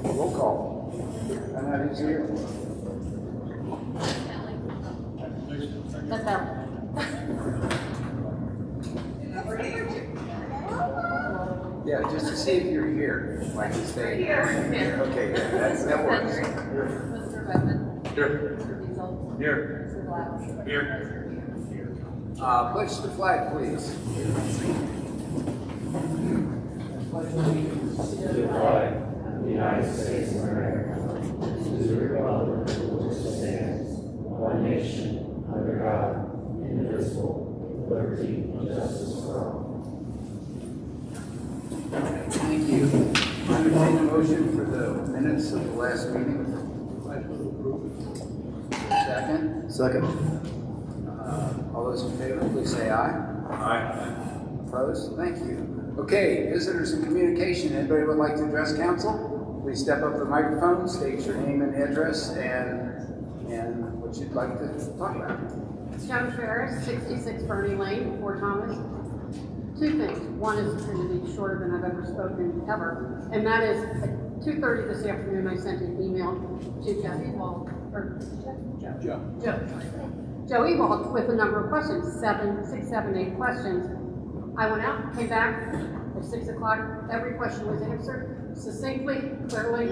Roll call. I'm not even here. That's out. Yeah, just to see if you're here, like you say. Here. Okay, that works. Mr. Bowman. Here. Mr. Diesel. Here. Mr. Blau. Here. Pledge the flag, please. To the flag of the United States of America, to the republic for which it stands, one nation, under God, indivisible, with liberty and justice for all. Thank you. Entertain a motion for the minutes of the last meeting. Second. Second. All those in favor, please say aye. Aye. Opposed? Thank you. Okay, visitors and communication. Anybody would like to address council? Please step up to the microphone, state your name and address, and what you'd like to talk about. Joan Ferris, 66 Bernie Lane, Fort Thomas. Two things. One is going to be shorter than I've ever spoken ever, and that is at 2:30 this afternoon I sent an email to Joe Ewald with a number of questions, 6, 7, 8 questions. I went out, came back at 6 o'clock. Every question was answered succinctly, clearly.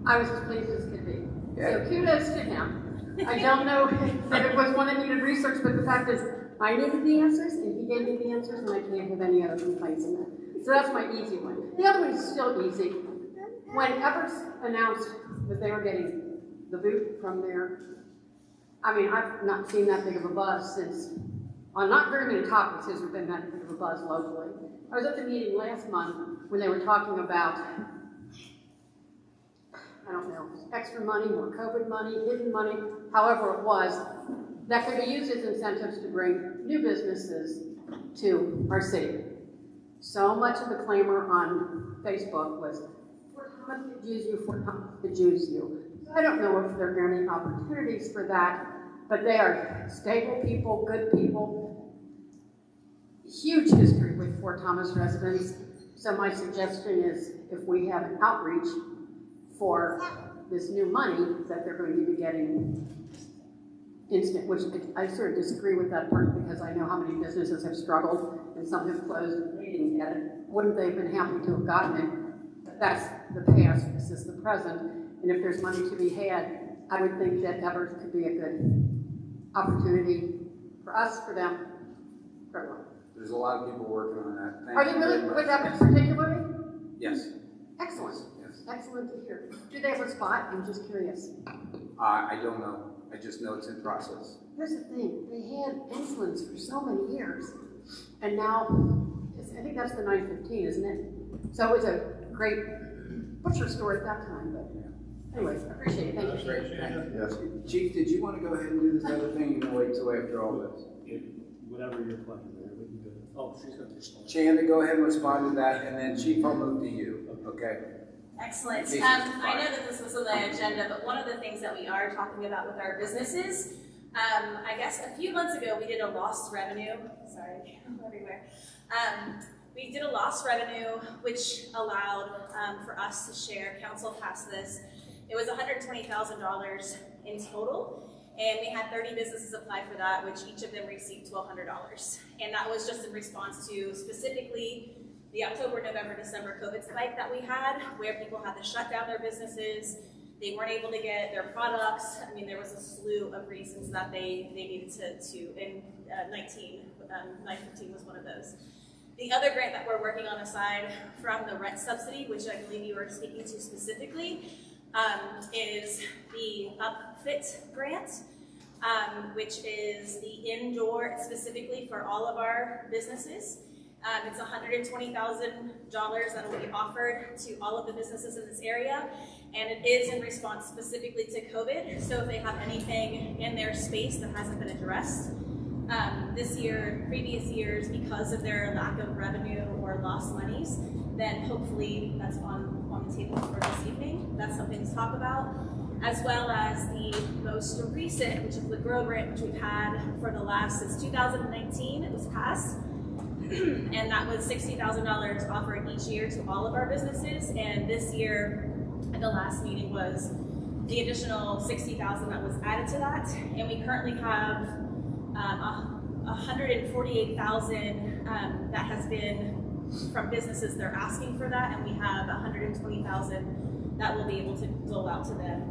I was as pleased as could be. So kudos to him. I don't know that it was one that needed research, but the fact is, I needed the answers, and he gave me the answers, and I can't have any other complaints in that. So that's my easy one. The other one is still easy. When Everts announced that they were getting the boot from their, I mean, I've not seen that big of a buzz since, on not very many topics has there been that big of a buzz locally. I was at the meeting last month when they were talking about, I don't know, extra money, more COVID money, hidden money, however it was, that could be used as incentives to bring new businesses to our city. So much of the clamor on Facebook was, Fort Thomas could use you, Fort Thomas could use you. I don't know if there are any opportunities for that, but they are stable people, good people, huge history with Fort Thomas residents. So my suggestion is if we have an outreach for this new money that they're going to be getting instant, which I sort of disagree with that part because I know how many businesses have struggled and some have closed and they didn't get it. Wouldn't they have been happy to have gotten it? But that's the past, this is the present. And if there's money to be had, I would think that Everett could be a good opportunity for us, for them, for everyone. There's a lot of people working on that. Thank Are you they really very much. with Everett particularly? Yes. Excellent. Yes. Excellent to hear. Do they have a spot? I'm just curious. I don't know. I just know it's in process. Here's the thing, they had insolence for so many years, and now, I think that's the 915, isn't it? So it was a great butcher store at that time, but anyway, I appreciate it, thank you. That's great. Thank you. Yes. Chief, did you want to go ahead and do this other thing? You can wait till after all this. Whatever you're planning there, we can go. Oh, she's going to respond. Chanda, go ahead and respond to that, and then Chief, I'll move to you. Okay? Excellent. Jesus I know that this was on the agenda, but one of the things that we are talking about with our businesses, I guess a few months ago we did a lost revenue. Sorry, everywhere. We did a lost revenue, which allowed for us to share. Council passed this. It was $120,000 in total, and we had 30 businesses apply for that, which each of them received $1,200. And that was just in response to specifically the October, November, December COVID spike that we had, where people had to shut down their businesses. They weren't able to get their products. I mean, there was a slew of reasons that they needed to and 915 was one of those. The other grant that we're working on aside from the rent subsidy, which I believe you were speaking to specifically, is the UpFit grant, which is the indoor specifically for all of our businesses. It's $120,000 that will be offered to all of the businesses in this area, and it is in response specifically to COVID. So if they have anything in their space that hasn't been addressed this year and previous years because of their lack of revenue or lost monies, then hopefully that's on the table for this evening. That's something to talk about, as well as the most recent, which is the GROW grant, which we've had for the last, since 2019, it was passed. and that was $60,000 offered each year to all of our businesses. And this year, at the last meeting, was the additional $60,000 that was added to that. And we currently have $148,000 that has been from businesses they're asking for that, and we have $120,000 that will be able to go out to them.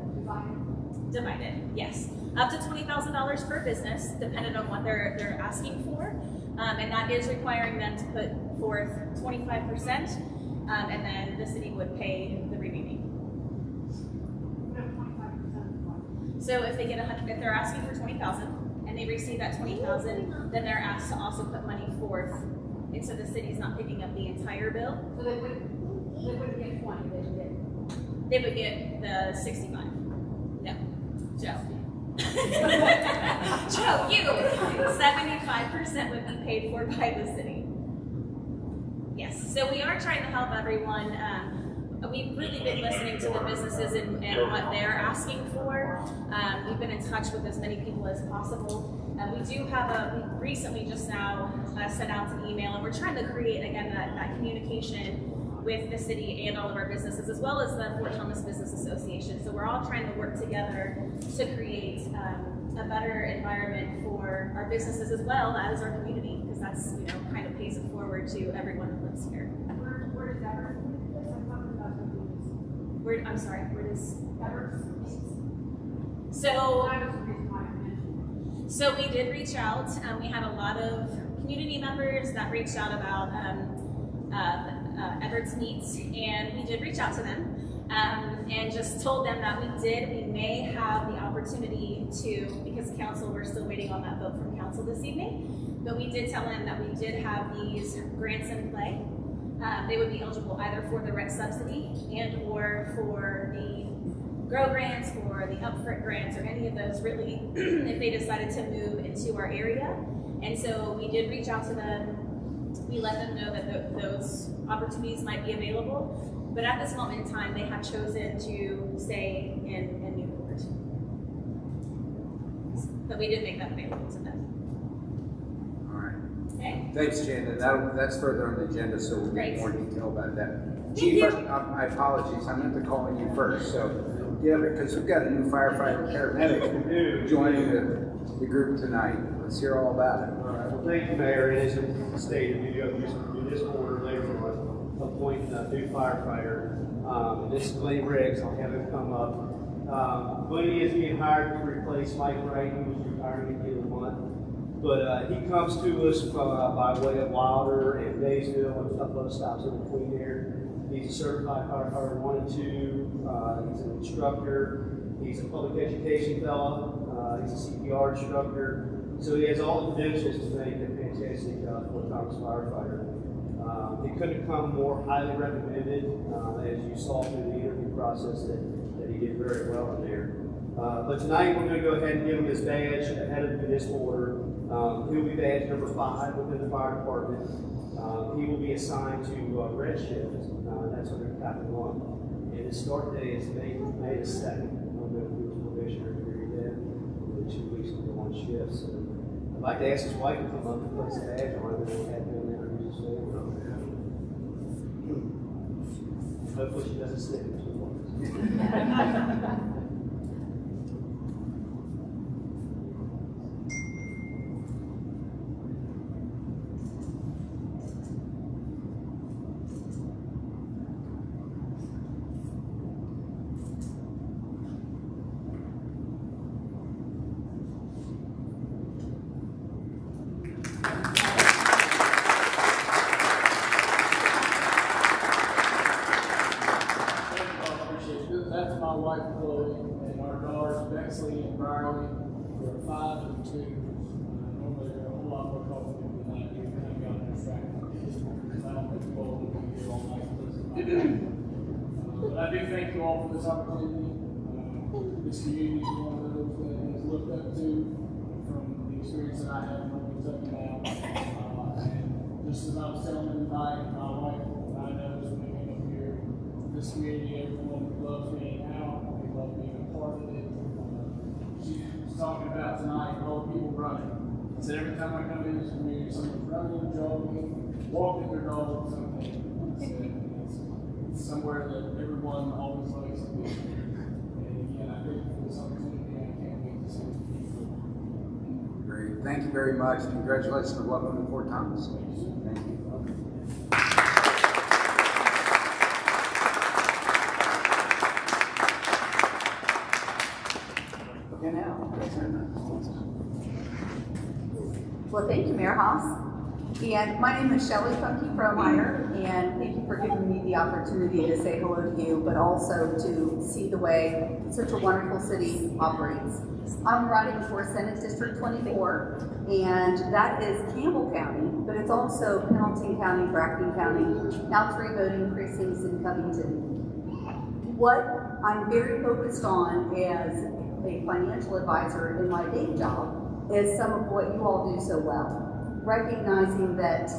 Divided, yes. Up to $20,000 per business, depending on what they're asking for. And that is requiring them to put forth 25%, and then the city would pay the remaining. So if they get if they're asking for 20,000 and they receive that 20,000, then they're asked to also put money forth, and so the city's not picking up the entire bill. So they wouldn't get 20, They would get the 65. No, Joe. Joe, you. 75% would be paid for by the city. Yes, so we are trying to help everyone. We've really been listening to the businesses and what they're asking for. We've been in touch with as many people as possible. We do have we recently just now sent out an email, and we're trying to create, again, that communication with the city and all of our businesses, as well as the Fort Thomas Business Association. So we're all trying to work together to create a better environment for our businesses as well as our community, because that's, kind of pays it forward to everyone who lives here. Where does Everett meet this? I'm talking about the meetings. I'm sorry, where does? Everett meets. So, That was the reason why I mentioned so we did reach out. We had a lot of community members that reached out about Everett's meets, and we did reach out to them and just told them that we may have the opportunity to, because council, we're still waiting on that vote from council this evening, but we did tell them that we did have these grants in play. They would be eligible either for the rent subsidy and or for the grow grants or the upfront grants or any of those, really, if they decided to move into our area. And so we did reach out to them. We let them know that those opportunities might be available, but at this moment in time, they have chosen to stay in Newport. But we did make that available to them. All right. Okay? Thanks, Jan. That's further on the agenda, so we'll Great. get more detail about that. Thank Chief, you. my apologies. I meant to call you first. So, yeah, because we've got a new firefighter paramedic joining the group tonight. Let's hear all about it. All right, well, thank you, Mayor. It is stated, we do have this order later on, appoint a new firefighter. This is Glenn Riggs. I'll have him come up. Glenn is being hired to replace Mike Wright, who was retiring at the end of the month. But he comes to us by way of Wilder and Daysville and a couple other stops in between there. He's a certified firefighter 1 and 2. He's an instructor. He's a public education fellow. He's a CPR instructor. So he has all the credentials to make a fantastic Fort Thomas firefighter. He couldn't come more highly recommended, as you saw through the interview process that he did very well in there. But tonight we're going to go ahead and give him his badge ahead of the municipal order. He'll be badge number 5 within the fire department. He will be assigned to red shift. That's under Captain 1. And his start day is May the 2nd. I'm going to do his probationary period then. The 2 weeks to go on shift. So I'd like to ask his wife to come up and put his badge on, and then we'll have him introduce his name. Hopefully she doesn't stick it too long. That's my wife Chloe and our daughters Bexley and Briley. We're 5 and 2. Normally they're a whole lot more comfortable than I do when I got on track. Because I don't think you all will be here all night listening. But I do thank you all for this opportunity. This community is one of those that has looked up to from the experience that I have in Kentucky now. And just as I was telling them tonight, my wife and I know when we came up here, this community, everyone loves being out, they love being a part of it. She was talking about tonight, all the people running. I said every time I come into this community, someone's running, jogging, walking their dog, something. I said, it's somewhere that everyone always likes to be. And again, I thank you for this opportunity, and I can't wait to see what you do. Great. Thank you very much. Congratulations and welcome to Fort Thomas. Thank you. Okay, now. Well, thank you, Mayor Haas. And my name is Shelley Funky Frohmeyer, and thank you for giving me the opportunity to say hello to you, but also to see the way such a wonderful city operates. I'm running for Senate District 24, and that is Campbell County, but it's also Pendleton County, Bracken County, now 3 voting precincts in Covington. What I'm very focused on as a financial advisor in my day job is some of what you all do so well, recognizing that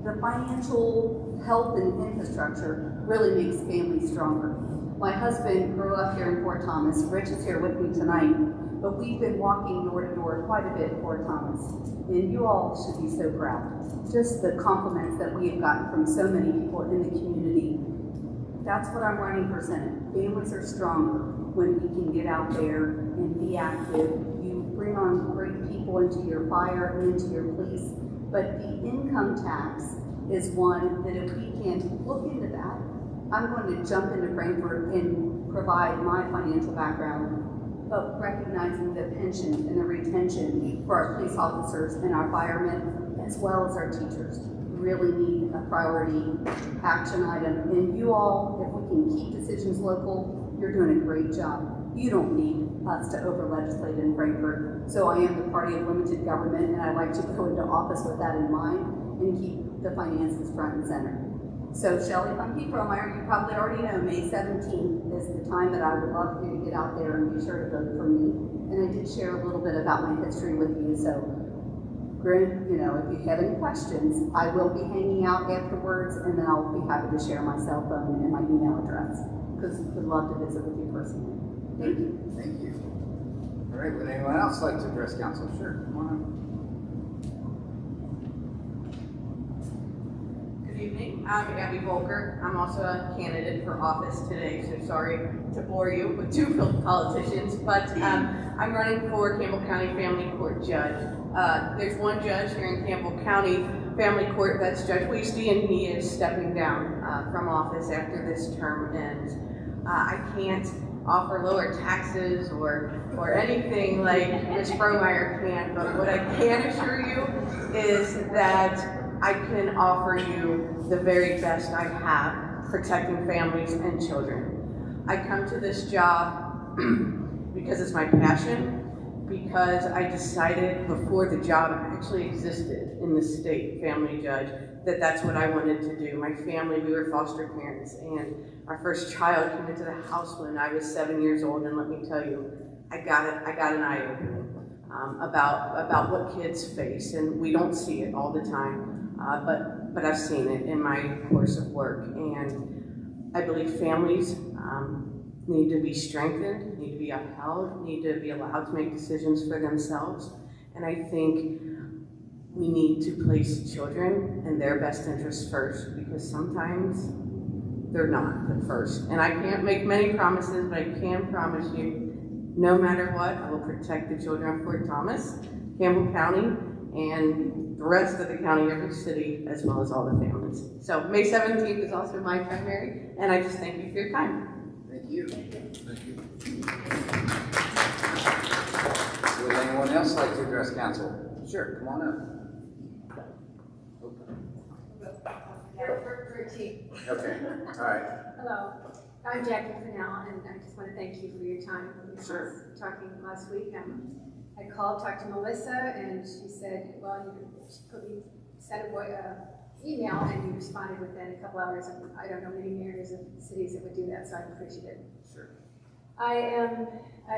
the financial health and infrastructure really makes families stronger. My husband grew up here in Fort Thomas. Rich is here with me tonight, but we've been walking door to door quite a bit in Fort Thomas, and you all should be so proud. Just the compliments that we have gotten from so many people in the community. That's what I'm running for Senate. Families are stronger when we can get out there and be active. You bring on great people into your fire and into your police, but the income tax is one that if we can look into that, I'm going to jump into Frankfurt and provide my financial background, but recognizing the pension and the retention for our police officers and our firemen, as well as our teachers, really need a priority action item. And you all, if we can keep decisions local, you're doing a great job. You don't need us to over-legislate in Frankfurt. So I am the party of limited government, and I like to go into office with that in mind and keep the finances front and center. So Shelley Funky Frohmeyer, you probably already know May 17th is the time that I would love for you to get out there and be sure to vote for me. And I did share a little bit about my history with you, so you know, if you have any questions, I will be hanging out afterwards, and then I'll be happy to share my cell phone and my email address, because we'd love to visit with you personally. Thank you. Thank you. All right, would anyone else like to address council? Sure, come on up. Good evening, I'm Abby Volker. I'm also a candidate for office today, so sorry to bore you with 2 politicians, but I'm running for Campbell County Family Court Judge. There's one judge here in Campbell County Family Court, that's Judge Weasty, and he is stepping down from office after this term ends. I can't offer lower taxes or anything like Ms. Frohmeyer can, but what I can assure you is that I can offer you the very best I have protecting families and children. I come to this job because it's my passion, because I decided before the job actually existed in the state, family judge, that that's what I wanted to do. My family, we were foster parents, and our first child came into the house when I was 7 years old, and let me tell you, I got an eye-opening about what kids face, and we don't see it all the time, but I've seen it in my course of work, and I believe families need to be strengthened, need to be upheld, need to be allowed to make decisions for themselves, and I think we need to place children and their best interests first, because sometimes they're not the first. And I can't make many promises, but I can promise you, no matter what, I will protect the children of Fort Thomas, Campbell County, and the rest of the county, every city, as well as all the families. So May 17th is also my primary, and I just thank you for your time. Thank you. Thank you. Would anyone else like to address council? Sure, come on up. Okay, all right. Hello, I'm Jackie Fennell, and I just want to thank you for your time. Sure. Talking last week, I called, talked to Melissa, and she said, well, you sent an email, and you responded within a couple hours. And I don't know many mayors of cities that would do that, so I appreciate it. Sure. I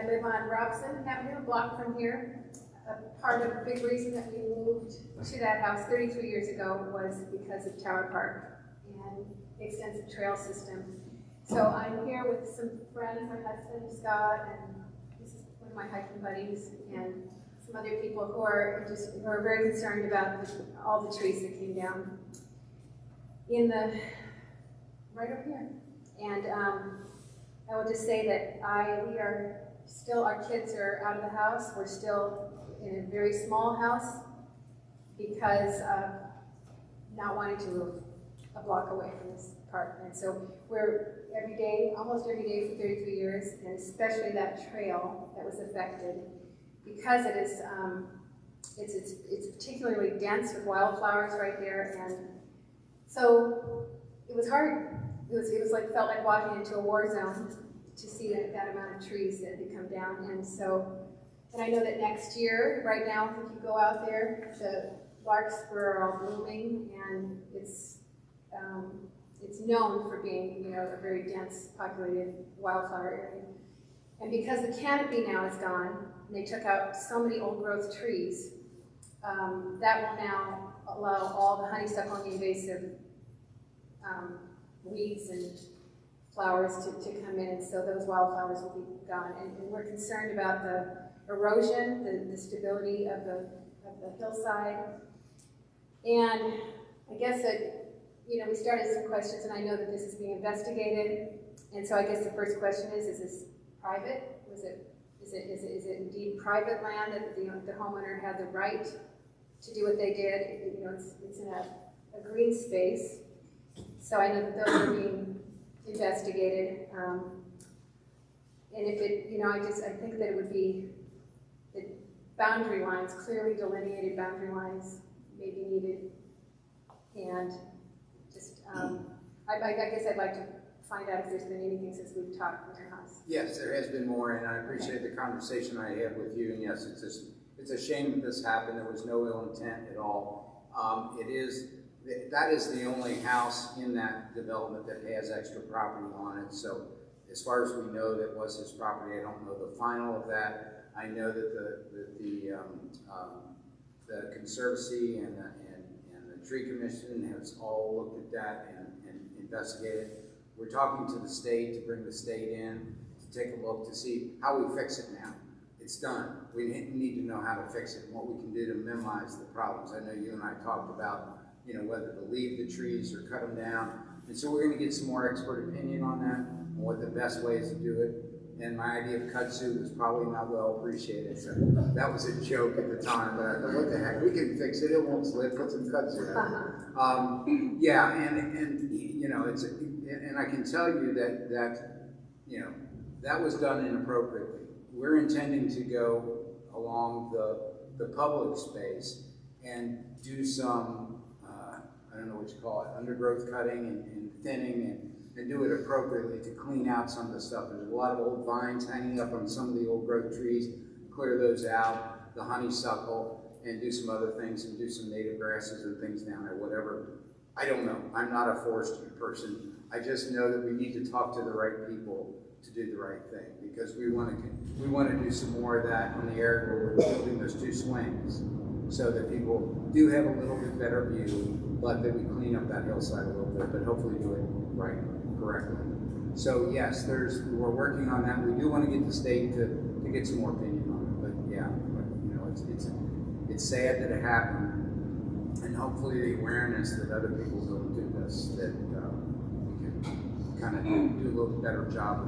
live on Robson Avenue, a block from here. A part of the big reason that we moved to that house 33 years ago was because of Tower Park and the extensive trail system. So I'm here with some friends, my husband Scott, and this is one of my hiking buddies, and some other people who are very concerned about all the trees that came down right over here. And I will just say that our kids are out of the house. We're still in a very small house because of not wanting to move a block away from this park. And so we're almost every day for 33 years, and especially that trail that was affected because it is, it's particularly dense with wildflowers right there. And so it was hard. It was felt like walking into a war zone to see that amount of trees that had come down. And I know that next year, right now, if you go out there, the larkspur are all blooming, and it's known for being, a very dense, populated wildflower area. And because the canopy now is gone, and they took out so many old growth trees, that will now allow all the honeysuckle and the invasive weeds and flowers to come in, and so those wildflowers will be gone. And we're concerned about the erosion, the stability of the hillside. And I guess that, we started some questions, and I know that this is being investigated. And so I guess the first question is this private? Is it indeed private land that the homeowner had the right to do what they did? It's in a green space. So I know that those are being investigated. And if I think that it would be the boundary lines, clearly delineated boundary lines may be needed. And just, I guess I'd like to find out if there's been anything since we've talked with your house. Yes, there has been more, and I appreciate the conversation I had with you. And yes, it's a shame that this happened. There was no ill intent at all. That is the only house in that development that has extra property on it. So as far as we know, that was his property. I don't know the final of that. I know that the Conservancy and the Tree Commission has all looked at that and investigated. We're talking to the state to bring the state in to take a look to see how we fix it now. It's done. We need to know how to fix it and what we can do to minimize the problems. I know you and I talked about whether to leave the trees or cut them down. And so we're going to get some more expert opinion on that and what the best way is to do it. And my idea of kudzu was probably not well appreciated. So that was a joke at the time, but I thought, what the heck, we can fix it. It won't slip. Put some kudzu out. Yeah, and I can tell you that was done inappropriately. We're intending to go along the public space and do some, I don't know what you call it, undergrowth cutting and thinning and do it appropriately to clean out some of the stuff. There's a lot of old vines hanging up on some of the old growth trees. Clear those out, the honeysuckle, and do some other things and do some native grasses and things down there, whatever. I don't know. I'm not a forestry person. I just know that we need to talk to the right people to do the right thing, because we want to do some more of that on the area where we're building those two swings, so that people do have a little bit better view, but that we clean up that hillside a little bit, but hopefully do it right, correctly. So yes, we're working on that. We do want to get the state to get some more opinion on it, but yeah, it's sad that it happened, and hopefully the awareness that other people don't do this, that we can kind of do a little better job of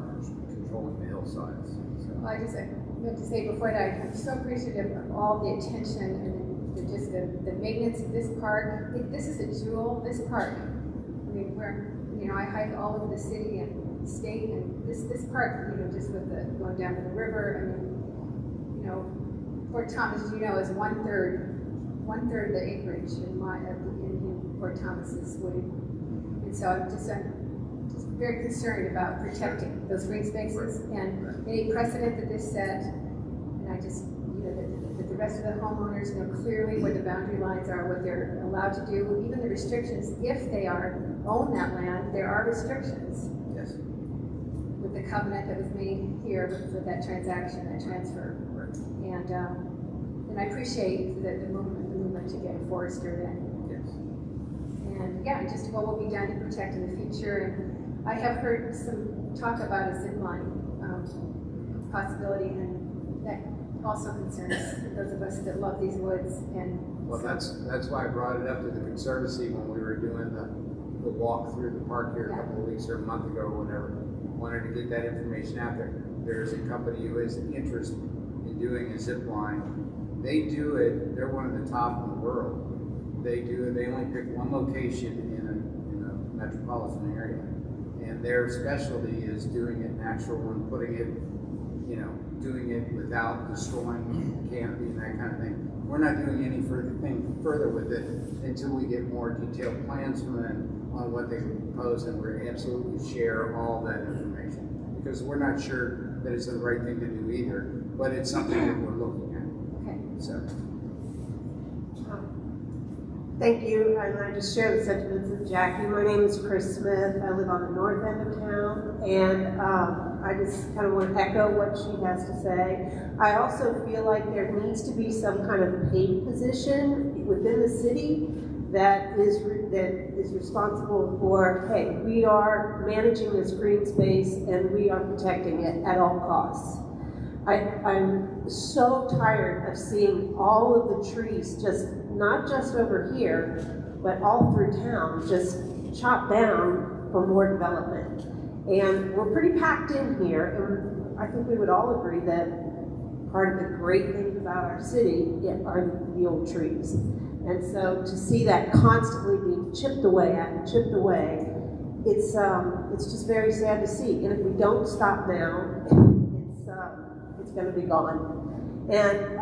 controlling the hillsides. So. Well, I meant to say before that, I'm so appreciative of all the attention and just the maintenance of this park. This is a jewel, this park. I mean, I hike all over the city and state, and this park, just with going down to the river, Fort Thomas, as you know, is one third the acreage in Fort Thomas is wooded. And so I'm just very concerned about protecting those green spaces and any precedent that this set, and I just, that the rest of the homeowners know clearly where the boundary lines are, what they're allowed to do, even the restrictions. If they own that land, there are restrictions. Yes. With the covenant that was made here with that transaction, that transfer. Right. And I appreciate the movement to get forester in. Yes. And yeah, just what will be done to protect in the future. And I have heard some talk about a zip line possibility, and that also concerns those of us that love these woods and. Well, that's why I brought it up to the Conservancy when we were doing the walk through the park here a couple of weeks or a month ago or whatever. Wanted to get that information out there. There's a company who has an interest in doing a zip line. They do it, they're one of the top in the world. They do it, they only pick one location in a metropolitan area. And their specialty is doing it natural and putting it, you know, doing it without destroying canopy and that kind of thing. We're not doing any further with it until we get more detailed plans from them on what they propose, and we're absolutely share all that information. Because we're not sure that it's the right thing to do either, but it's something that we're looking at. Okay. So. Thank you, and I just share the sentiments of Jackie. My name is Chris Smith. I live on the north end of town, and I just kind of want to echo what she has to say. I also feel like there needs to be some kind of paid position within the city that is responsible for, hey, we are managing this green space and we are protecting it at all costs. I'm so tired of seeing all of the trees just, not just over here, but all through town, just chopped down for more development. And we're pretty packed in here, and I think we would all agree that part of the great things about our city are the old trees. And so to see that constantly being chipped away at and chipped away, it's just very sad to see. And if we don't stop now, it's going to be gone. And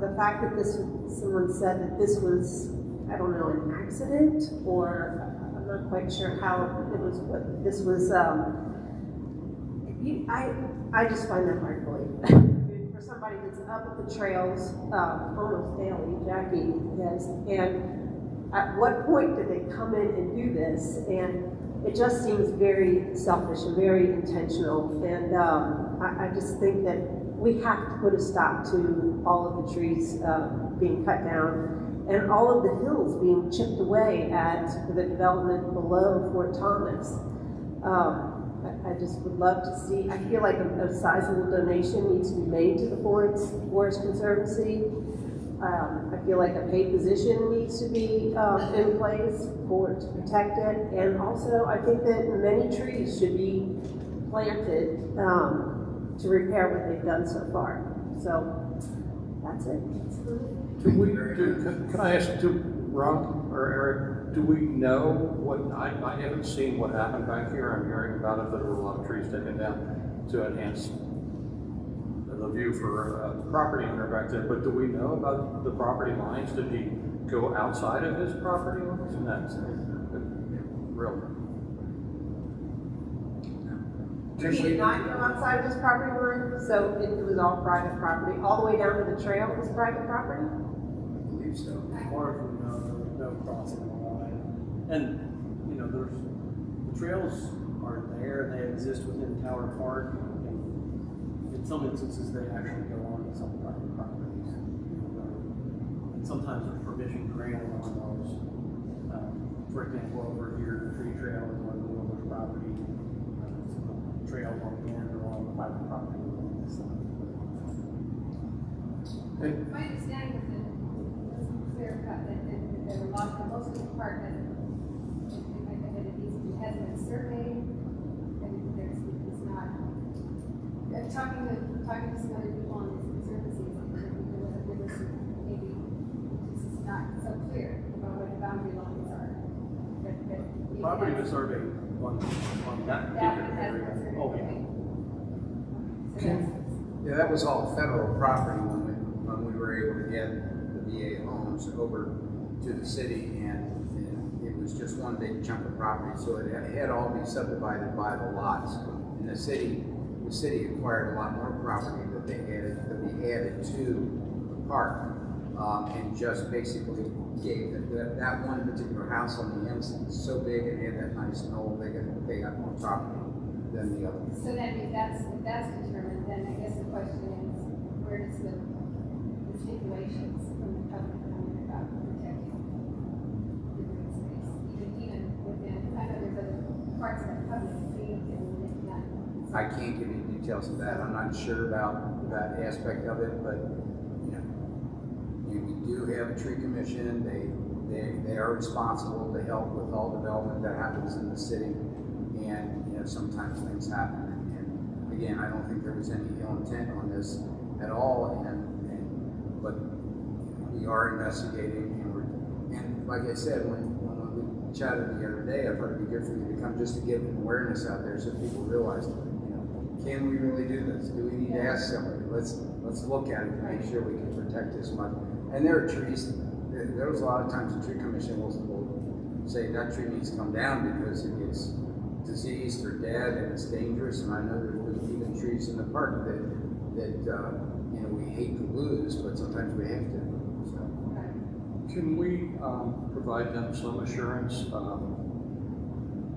the fact that someone said that this was, I don't know, an accident, or I'm not quite sure how it was, but this was, I just find that hard to believe. For somebody that's up at the trails almost daily, Jackie has, and at what point did they come in and do this? And it just seems very selfish and very intentional. And I just think that we have to put a stop to all of the trees being cut down and all of the hills being chipped away at the development below Fort Thomas. I just would love to see, I feel like a sizable donation needs to be made to the Forest Conservancy. I feel like a paid position needs to be in place to protect it. And also, I think that many trees should be planted to repair what they've done so far. So that's it. Can I ask Rob or Eric, do we know what, I haven't seen what happened back here. I'm hearing about it, that there were a lot of trees taken down to enhance the view for the property owner back there, but do we know about the property lines? Did he go outside of his property lines? And that's real. He did not go outside of his property line, so it was all private property. All the way down to the trail was private property? I believe so. Far from no crossing the line. And, you know, the trails are there, they exist within Tower Park. And in some instances, they actually go on to some private properties. And sometimes there's permission granted on those. For example, over here, the tree trail is on the owner's property. Trails on the end or on the private property. My understanding is that it wasn't clear cut that there were lots of, most of the park has been surveyed, and it's not. Talking to some other people on this conservancy, there was maybe this is not so clear about what the boundary lines are. The property was surveyed on that particular area. Oh, yeah. Yeah, that was all federal property when we were able to get the VA homes over to the city, and it was just one big chunk of property, so it had all been subdivided by the lots. And the city acquired a lot more property that we added to the park, and just basically gave that one particular house on the end is so big and had that nice knoll, they got more property than the other. So then if that's determined, then I guess the question is, where does the stipulations from the covenant come in about protecting the green space? Even within, I know there's other parts of the covenant, not I can't give you details of that. I'm not sure about that aspect of it, but, we do have a tree commission. They are responsible to help with all development that happens in the city. And, sometimes things happen. And again, I don't think there was any ill intent on this at all. But we are investigating, and like I said, when we chatted the other day, I thought it'd be good for you to come just to get awareness out there so people realize, can we really do this? Do we need to ask somebody? Let's look at it to make sure we can protect this much. And there are trees. There was a lot of times the tree commission will say that tree needs to come down because it gets diseased or dead and it's dangerous. And I know there's even trees in the park that we hate to lose, but sometimes we have to. So. Can we provide them some assurance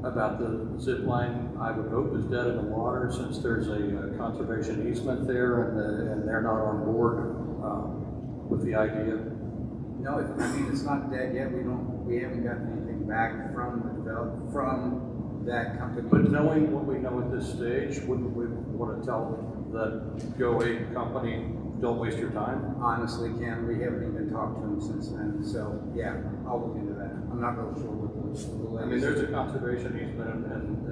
about the zip line? I would hope is dead in the water, since there's a conservation easement there, and they're not on board with the idea. No, it's not dead yet. We haven't gotten anything back from that company. But knowing what we know at this stage, wouldn't we want to tell the GO8 company, don't waste your time? Honestly, Ken, we haven't even talked to them since then. So yeah, I'll look into that. I'm not really sure what the I mean, there's a conservation easement, and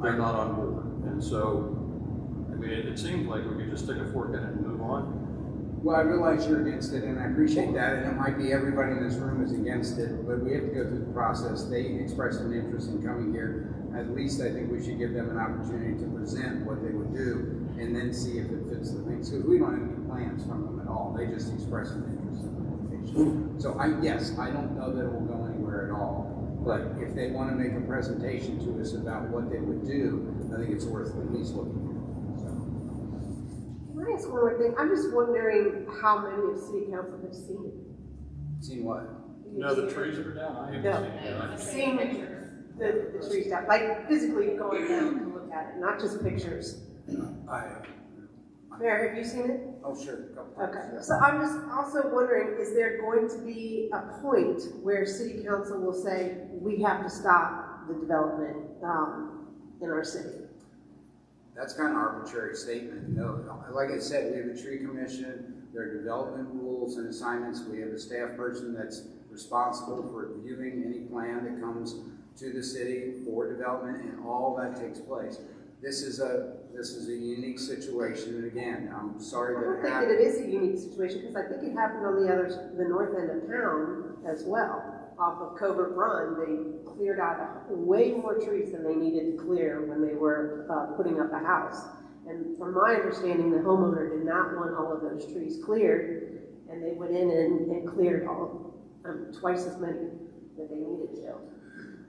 they're not on board. And so, I mean, it seems like we could just stick a fork in it and move on. Well, I realize you're against it, and I appreciate that, and it might be everybody in this room is against it, but we have to go through the process. They expressed an interest in coming here. At least I think we should give them an opportunity to present what they would do, and then see if it fits the things, because we don't have any plans from them at all. They just expressed an interest in the location. So yes, I don't know that it will go anywhere at all, but if they want to make a presentation to us about what they would do, I think it's worth at least looking at. Can I ask one more thing? I'm just wondering how many of city council have seen it. Seen what? No, the trees are down. I haven't seen it. Seen the trees down, like physically going down to look at it, not just pictures. Mayor, have you seen it? Oh, sure. Okay, so I'm just also wondering, is there going to be a point where city council will say, we have to stop the development in our city? That's kind of an arbitrary statement. No, like I said, we have a tree commission, there are development rules and assignments. We have a staff person that's responsible for reviewing any plan that comes to the city for development, and all that takes place. This is a unique situation, and again, I'm sorry that I don't think that it is a unique situation, because I think it happened on the north end of town as well. Off of Covert Run, they cleared out way more trees than they needed to clear when they were putting up a house. And from my understanding, the homeowner did not want all of those trees cleared, and they went in and cleared twice as many that they needed to.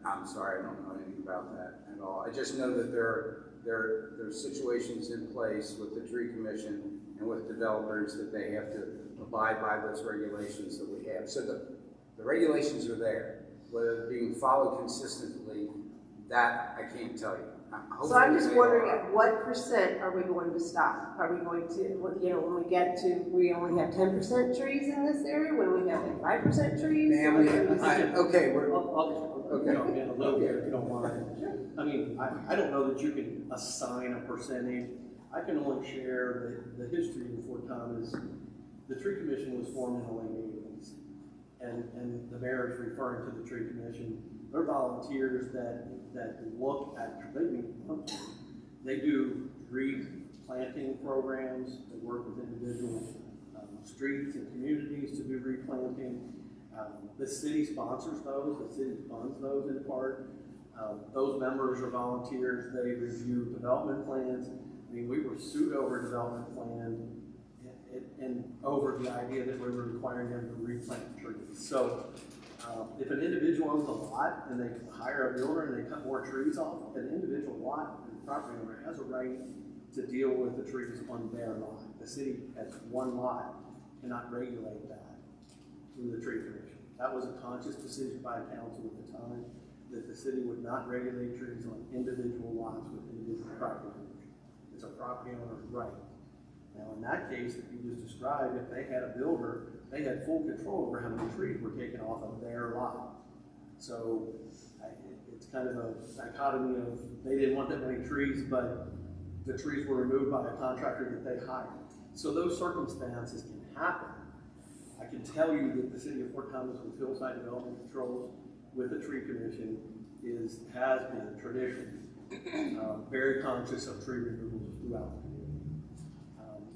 I'm sorry, I don't know anything about that at all. I just know that there are situations in place with the tree commission and with developers that they have to abide by those regulations that we have. So the regulations are there. Whether they're being followed consistently, that I can't tell you. So I'm just wondering, at what percent are we going to stop? Are we going to, when we get to, we only have 10% trees in this area, when we have like 5% trees? Okay, I'll jump in a little bit if you don't mind. I mean, I don't know that you can assign a percentage. I can only share the history before Tom is, the tree commission was formed in the late 80s. And the mayor is referring to the tree commission. They're volunteers that look at, they do tree planting programs, they work with individual streets and communities to do replanting. The city sponsors those, the city funds those in part. Those members are volunteers, they review development plans. I mean, we were sued over a development plan and over the idea that we were requiring them to replant trees. So if an individual owns a lot and they hire a builder and they cut more trees off, an individual lot, the property owner has a right to deal with the trees on their lot. The city has one lot, cannot regulate that through the tree commission. That was a conscious decision by council at the time, that the city would not regulate trees on individual lots with individual property owners. It's a property owner's right. Now, in that case that you just described, if they had a builder, they had full control over how many trees were taken off of their lot. So it's kind of a dichotomy of they didn't want that many trees, but the trees were removed by a contractor that they hired. So those circumstances can happen. I can tell you that the city of Fort Thomas with Hillside Development Controls with the tree commission has been a tradition, very conscious of tree removals throughout the community.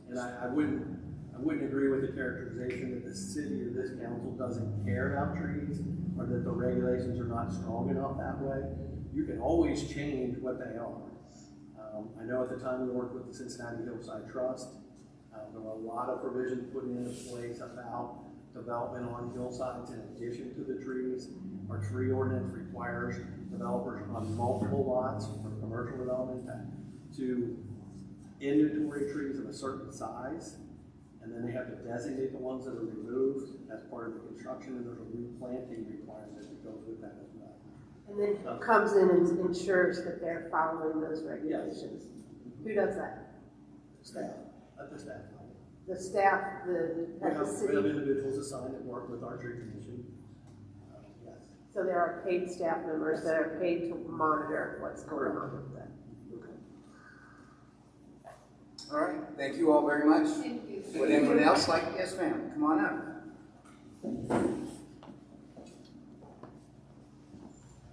And I wouldn't agree with the characterization that the city or this council doesn't care about trees or that the regulations are not strong enough that way. You can always change what they are. I know at the time we worked with the Cincinnati Hillside Trust, there were a lot of provisions put into place about development on hillsides in addition to the trees. Our tree ordinance requires developers on multiple lots for commercial development to inventory trees of a certain size, and then they have to designate the ones that are removed as part of the construction, and there's a replanting requirement that goes with that as well. And then comes in and ensures that they're following those regulations. Who does that? Staff, at the staff level. The staff, at the We city. have individuals assigned that work with our tree commission. Yes. So there are paid staff members that are paid to monitor what's going on with that. All right, thank you all very much. Thank you. Would anyone else like, yes ma'am, come on up.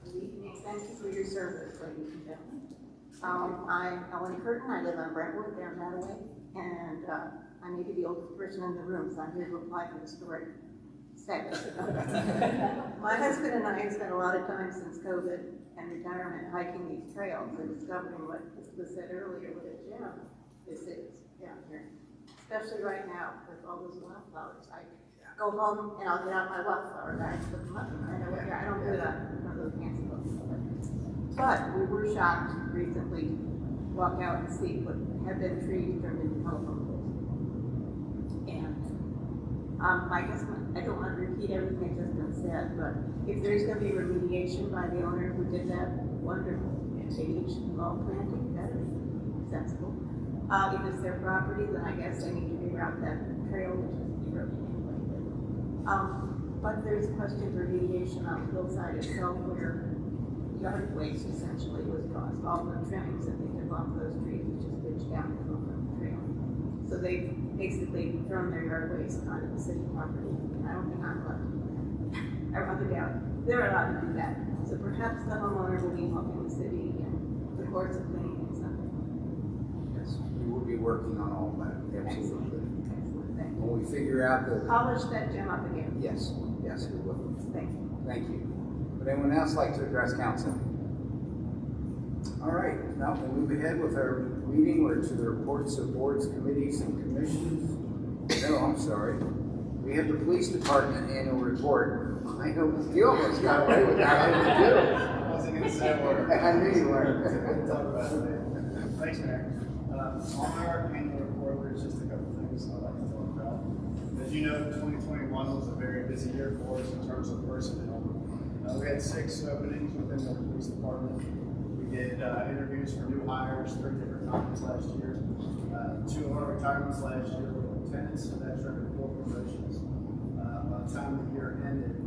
Good evening. Thank you for your service, ladies and gentlemen. I'm Ellen Curtin. I live on Brentwood, down that way, and I may be the oldest person in the room, so I'm here to apply for the historic status. My husband and I have spent a lot of time since COVID and retirement hiking these trails and discovering what was said earlier, what a gem this is down here, especially right now with all those wildflowers. I go home and I'll get out my wildflower bags, put them up. I don't do that in one of those fancy books. But we were shocked recently to walk out and see what had been trees turned into telephone poles. And I guess I don't want to repeat everything that's been said, but if there's going to be remediation by the owner who did that, wonderful. If they each involve planting, that is sensible. If it's their property, then I guess they need to reroute that trail, which is eroding anyway. But there's a question for remediation on the hillside itself where yard waste essentially was caused. All the trimmings that they took off those trees, which is pitched down from the trail. So they basically thrown their yard waste onto the city property. And I don't think I'm allowed to do that. I rather doubt they're allowed to do that. So perhaps the homeowner will be helping the city in the course of cleaning things up. Yes, we will be working on all that, absolutely. Excellent. Thank you. When we figure out the, Polish that gem up again. yes, we will. Thank you. Thank you. Would anyone else like to address council? All right, now we'll move ahead with our meeting. We're to the reports of boards, committees, and commissions. No, I'm sorry. We have the police department annual report. I know you almost got away with that. How did you do? I wasn't going to say a word. I knew you weren't. Talk about it. Thanks, Mayor. On our annual report, there's just a couple things I'd like to talk about. As you know, 2021 was a very busy year for us in terms of personnel. We had 6 openings within the police department. We did interviews for new hires 3 different times last year. 2 of our retirements last year were lieutenants, so that triggered 4 promotions. By the time the year ended,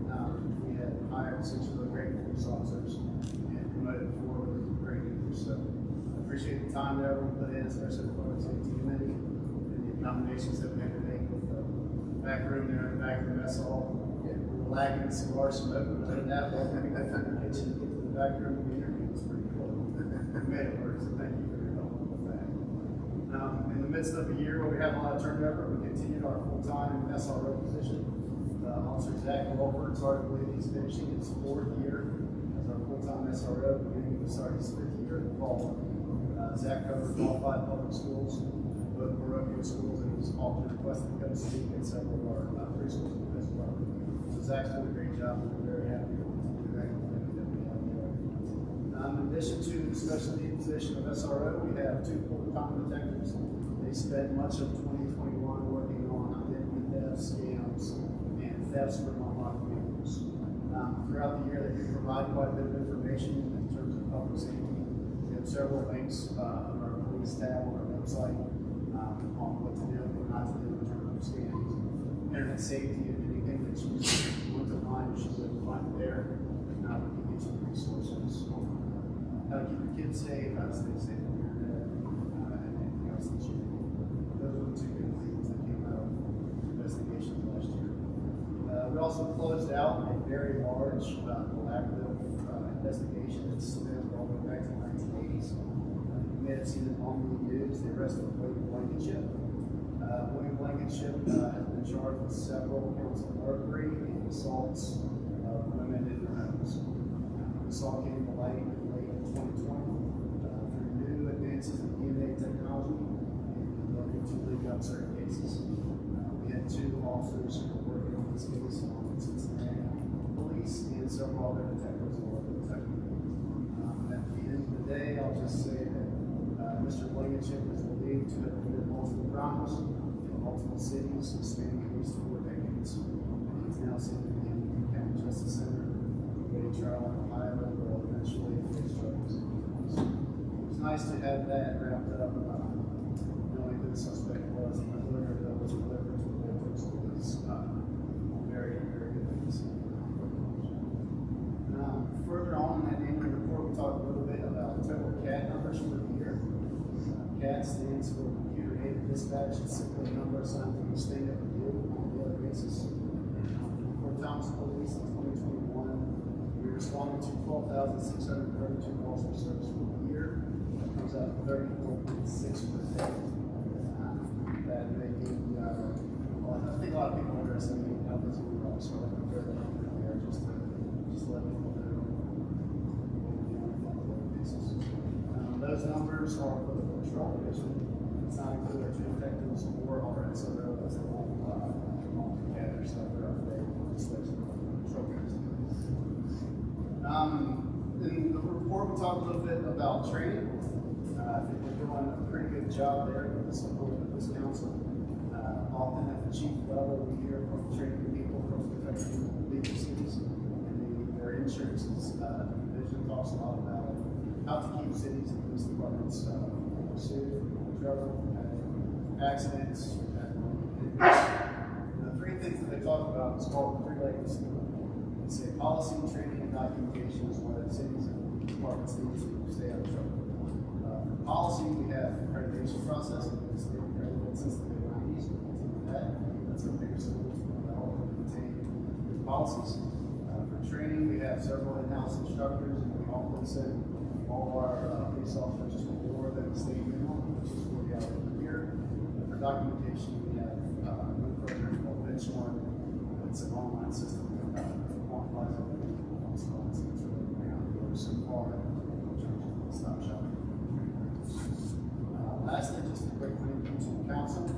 we had hired 6 of the great police officers and promoted 4 of the great leaders. So I appreciate the time that everyone put in, especially the public safety committee, and the accommodations that we had to make with the back room there in the back of the mess hall. Lagging the cigar smoke, but other than that, welcome to the kitchen, get to the back room, the interview was pretty cool. We made it work, so thank you for your help with that. In the midst of a year where we had a lot of turnover, we continued our full-time SRO position. Officer Zach Wolford started, I believe he's finishing his 4th year as our full-time SRO, beginning to start his 5th year in the fall. Zach covers all 5 public schools, both parochial schools, and was often requested to come speak at several of our preschools as well. Zach's doing a great job, and we're very happy with the activity that we have there. In addition to the special need position of SRO, we have 2 full-time detectives. They spent much of 2021 working on identity thefts, scams, and thefts from unlocked vehicles. Throughout the year, they do provide quite a bit of information in terms of public safety. We have several links on our police tab on our website on what to do and what not to do in terms of scams, internet safety, and anything that you want to find, you should be able to find it there. If not, we can get you resources. How to keep your kids safe, how to stay safe on the internet, and also closed out a very large collaborative investigation that spanned all the way back to the 1980s. You may have seen it on the news, the arrest of William Blankenship. William Blankenship has been charged with several counts of burglary and assaults of women in their homes. The assault came to light in late 2020 through new advances in DNA technology and looking to leak up certain cases. We had 2 officers who were working on this case on Cincinnati police and several other detectives in local Kentucky. At the end of the day, I'll just say that Mr. Blankenship is believed to have committed multiple crimes in multiple cities, spanning at least 4 decades. And he's now sitting in the County Justice Center, awaiting trial in Ohio, and will eventually face charges. It was nice to have that wrapped up, knowing who the suspect was and the lawyer that was delivered to the victims. It was very, very good thing to see. Further on in that annual report, we talked a little bit about total CAD numbers for the year. CAD stands for Computer Aided Dispatch. It's simply a number assigned to the state of the on a daily basis. For Thomas Police in 2021, we responded to 12,632 calls for service for the year. That comes out to 34.6 per day. That making, well, I think a lot of people underestimate how busy we are, so I compare that number there just to let people know. Those numbers are for the patrol division. It's not included our 2 detectives or our SRO. That's the whole together. So they're up there with respect to the patrol division. In the report, we talked a little bit about training. I think we're doing a pretty good job there with the support of this council. Often at the chief level, we hear from training people from Kentucky legal cities, and their insurance division talks a lot about how to keep cities and police departments safe, trouble, accidents. The 3 things that they talk about is called the 3 legs. They say policy, training, and documentation is what cities and departments need to stay out of trouble. For policy, we have accreditation process. It's been accredited since the mid-90s. We continue that. That's our biggest tool to develop and maintain good policies. For training, we have several in-house instructors, and we often send all our police officers to more than the state minimum, which is 40 hours a year. And for documentation, we have a new program called Benchmark. It's an online system that quantifies everything from response to so far in terms of stop shopping. Lastly, just a quick thank you to the council.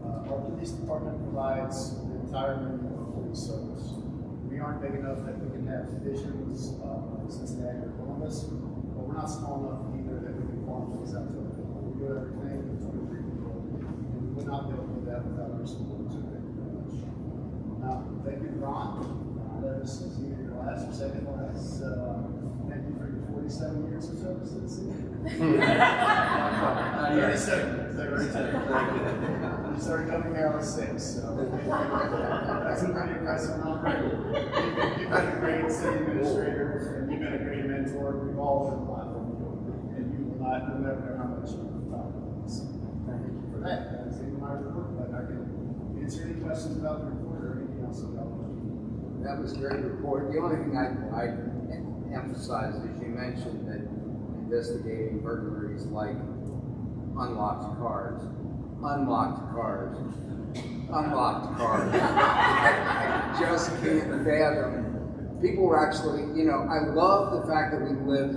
Our police department provides the entire menu of police service. We aren't big enough that we can have divisions in Cincinnati or Columbus. We're not small enough either that we can farm things out to other people. We do everything with 23 people, and we would not be able to do that without our support. So thank you very much. Thank you, Ron. That is either your last or second last. Thank you for your 47 years of service to the city. 37. You started coming here when I was 6, so that's a pretty impressive number. You've been a great city administrator, and you've been a great mentor. We've all learned a lot from you, and you will not remember how much you've taught us. Thank you for that. That's in my report, but I can answer any questions about the report or anything else about it. That was a great report. The only thing I emphasize is you mentioned that investigating burglaries like unlocked cars. I just can't fathom. People are actually, I love the fact that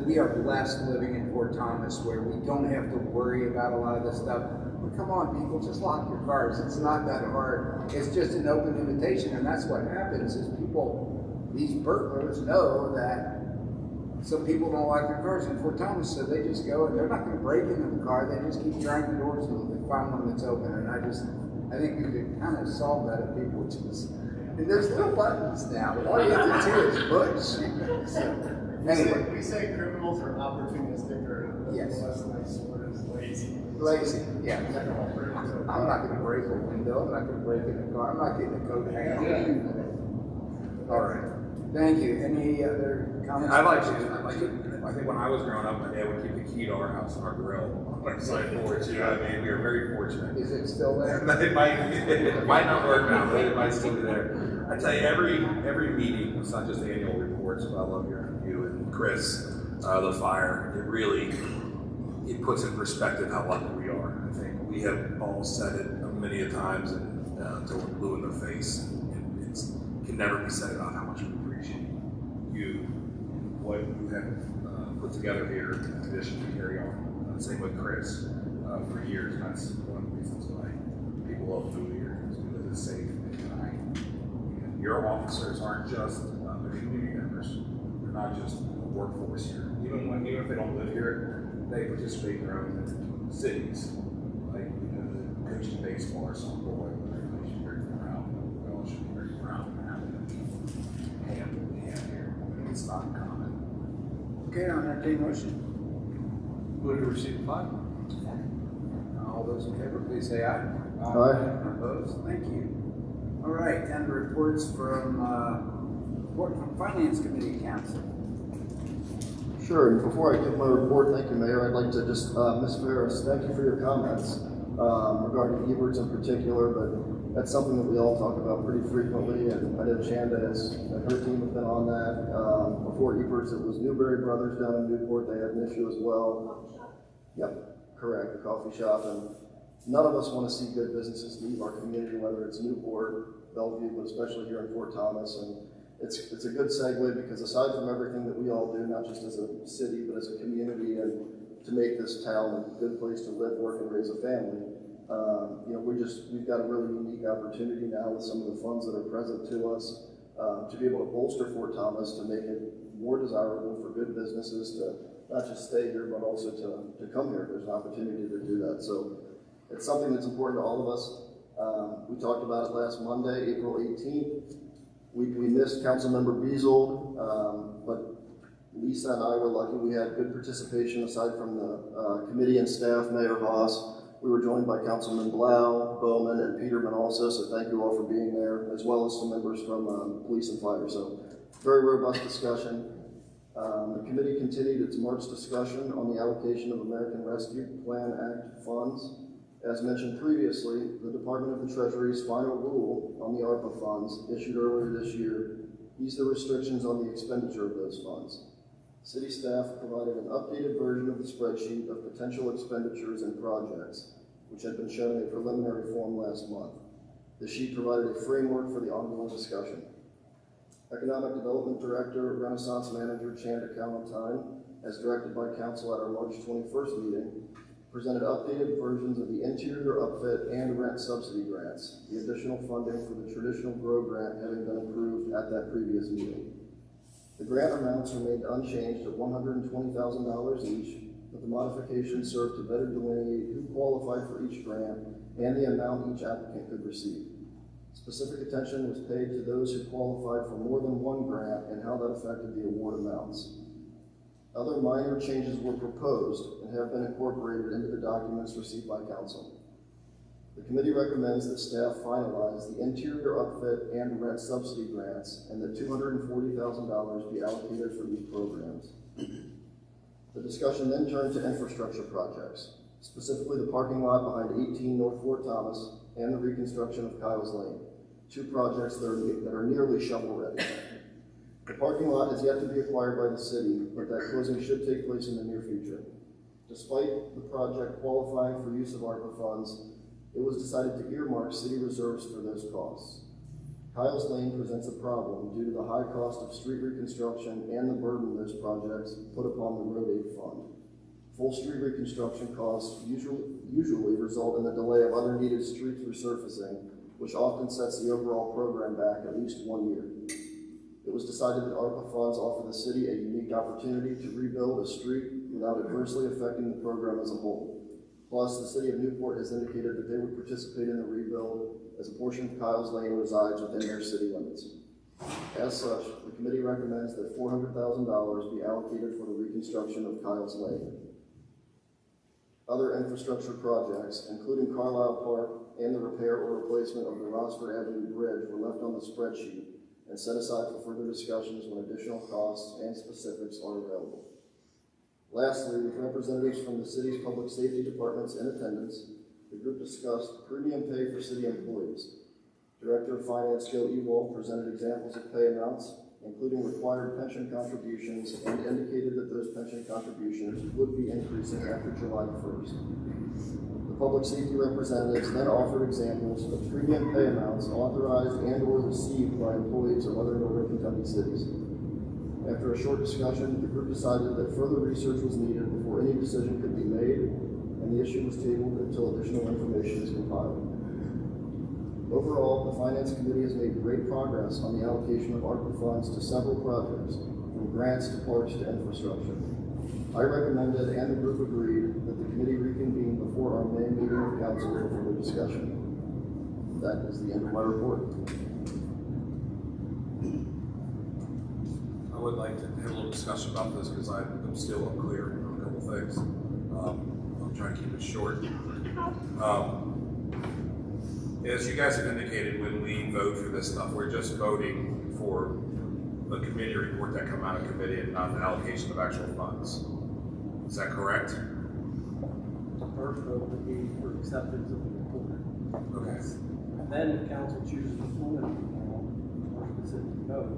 we are blessed living in Fort Thomas where we don't have to worry about a lot of this stuff. But come on, people, just lock your cars. It's not that hard. It's just an open invitation, and that's what happens is these burglars know that some people don't lock their cars in Fort Thomas, so they just go and they're not going to break into the car. They just keep trying the doors until they find one that's open. And I think we could kind of solve that if people would just. And there's little buttons now. All you have to do is push. So, anyway, we say criminals are opportunistic, or yes, less nice word is lazy. Lazy, yeah. I'm not going to break a window. I'm not going to break in a car. I'm not getting a coat hanger. All right. Thank you. Any other comments? I think when I was growing up, my dad would keep the key to our house on our grill. our side porch, you know what I mean? We are very fortunate. Is it still there? It might not work now, but it might still be there. I tell you, every meeting, it's not just annual reports, but I love hearing from you and Chris, the fire. It puts in perspective how lucky we are. I think we have all said it many a times until we're blue in the face. It can never be said about how much we appreciate you and what you have put together here in addition to carry on. Same with Chris for years. And that's one of the reasons why people love food here, is because it's safe and kind. And your officers aren't just the community members. They're not just the workforce here. Even if they don't live here, they participate in their own cities. Like coaching baseball or softball, they should be very proud. We all should be very proud of having them hand in hand here. It's not common. Okay, I'll entertain motion. Move to receive the file. All those in favor, please say aye. Aye. Opposed? Thank you. All right, and reports from Finance Committee Council. Sure, and before I give my report, thank you, Mayor, I'd like to just, Ms. Ferris, thank you for your comments regarding Eberts in particular, but that's something that we all talk about pretty frequently, and I know Chanda and her team have been on that. Before Eberts, it was Newberry Brothers down in Newport, they had an issue as well. Yep, correct, the coffee shop, and none of us want to see good businesses leave our community, whether it's Newport, Bellevue, but especially here in Fort Thomas, and it's a good segue because aside from everything that we all do, not just as a city, but as a community, and to make this town a good place to live, work, and raise a family, we've got a really unique opportunity now with some of the funds that are present to us to be able to bolster Fort Thomas, to make it more desirable for good businesses to not just stay here, but also to come here if there's an opportunity to do that. So it's something that's important to all of us. We talked about it last Monday, April 18th. We missed Councilmember Beazold, but Lisa and I were lucky. We had good participation aside from the committee and staff, Mayor Haas. We were joined by Councilman Blau, Bowman, and Peterman also, so thank you all for being there, as well as some members from police and fire. So very robust discussion. The committee continued its March discussion on the allocation of American Rescue Plan Act funds. As mentioned previously, the Department of the Treasury's final rule on the ARPA funds issued earlier this year eased the restrictions on the expenditure of those funds. City staff provided an updated version of the spreadsheet of potential expenditures and projects, which had been shown in a preliminary form last month. The sheet provided a framework for the ongoing discussion. Economic Development Director, Renaissance Manager Chanda Kalantine, as directed by Council at our March 21st meeting, presented updated versions of the interior upfit and rent subsidy grants, the additional funding for the traditional GROW grant having been approved at that previous meeting. The grant amounts remained unchanged at $120,000 each, but the modifications served to better delineate who qualified for each grant and the amount each applicant could receive. Specific attention was paid to those who qualified for more than one grant and how that affected the award amounts. Other minor changes were proposed and have been incorporated into the documents received by Council. The committee recommends that staff finalize the interior upfit and rent subsidy grants and that $240,000 be allocated for these programs. The discussion then turned to infrastructure projects, specifically the parking lot behind 18 North Fort Thomas and the reconstruction of Kyles Lane, two projects that are nearly shovel-ready. The parking lot is yet to be acquired by the city, but that closing should take place in the near future. Despite the project qualifying for use of ARPA funds, it was decided to earmark city reserves for those costs. Kyles Lane presents a problem due to the high cost of street reconstruction and the burden those projects put upon the Road Aid Fund. Full street reconstruction costs usually result in the delay of other needed streets resurfacing, which often sets the overall program back at least 1 year. It was decided that ARPA funds offer the city a unique opportunity to rebuild a street without adversely affecting the program as a whole. Plus, the city of Newport has indicated that they would participate in the rebuild as a portion of Kyles Lane resides within their city limits. As such, the committee recommends that $400,000 be allocated for the reconstruction of Kyles Lane. Other infrastructure projects, including Carlisle Park and the repair or replacement of the Rossford Avenue Bridge, were left on the spreadsheet and set aside for further discussions when additional costs and specifics are available. Lastly, with representatives from the city's public safety departments in attendance, the group discussed premium pay for city employees. Director of Finance Joe Ewald presented examples of pay amounts, including required pension contributions, and indicated that those pension contributions would be increasing after July 1st. The public safety representatives then offered examples of premium pay amounts authorized and or received by employees of other Northern Kentucky cities. After a short discussion, the group decided that further research was needed before any decision could be made, and the issue was tabled until additional information is compiled. Overall, the Finance Committee has made great progress on the allocation of ARPA funds to several projects, from grants to parks to infrastructure. I recommended, and the group agreed, that the committee reconvene before our May meeting of council for further discussion. That is the end of my report. I would like to have a little discussion about this because I'm still unclear on a couple things. I'm trying to keep it short. As you guys have indicated, when we vote for this stuff, we're just voting for the committee report that come out of committee and not the allocation of actual funds. Is that correct? The first vote would be for acceptance of the report. Okay. And then if council chooses to hold it for a specific vote,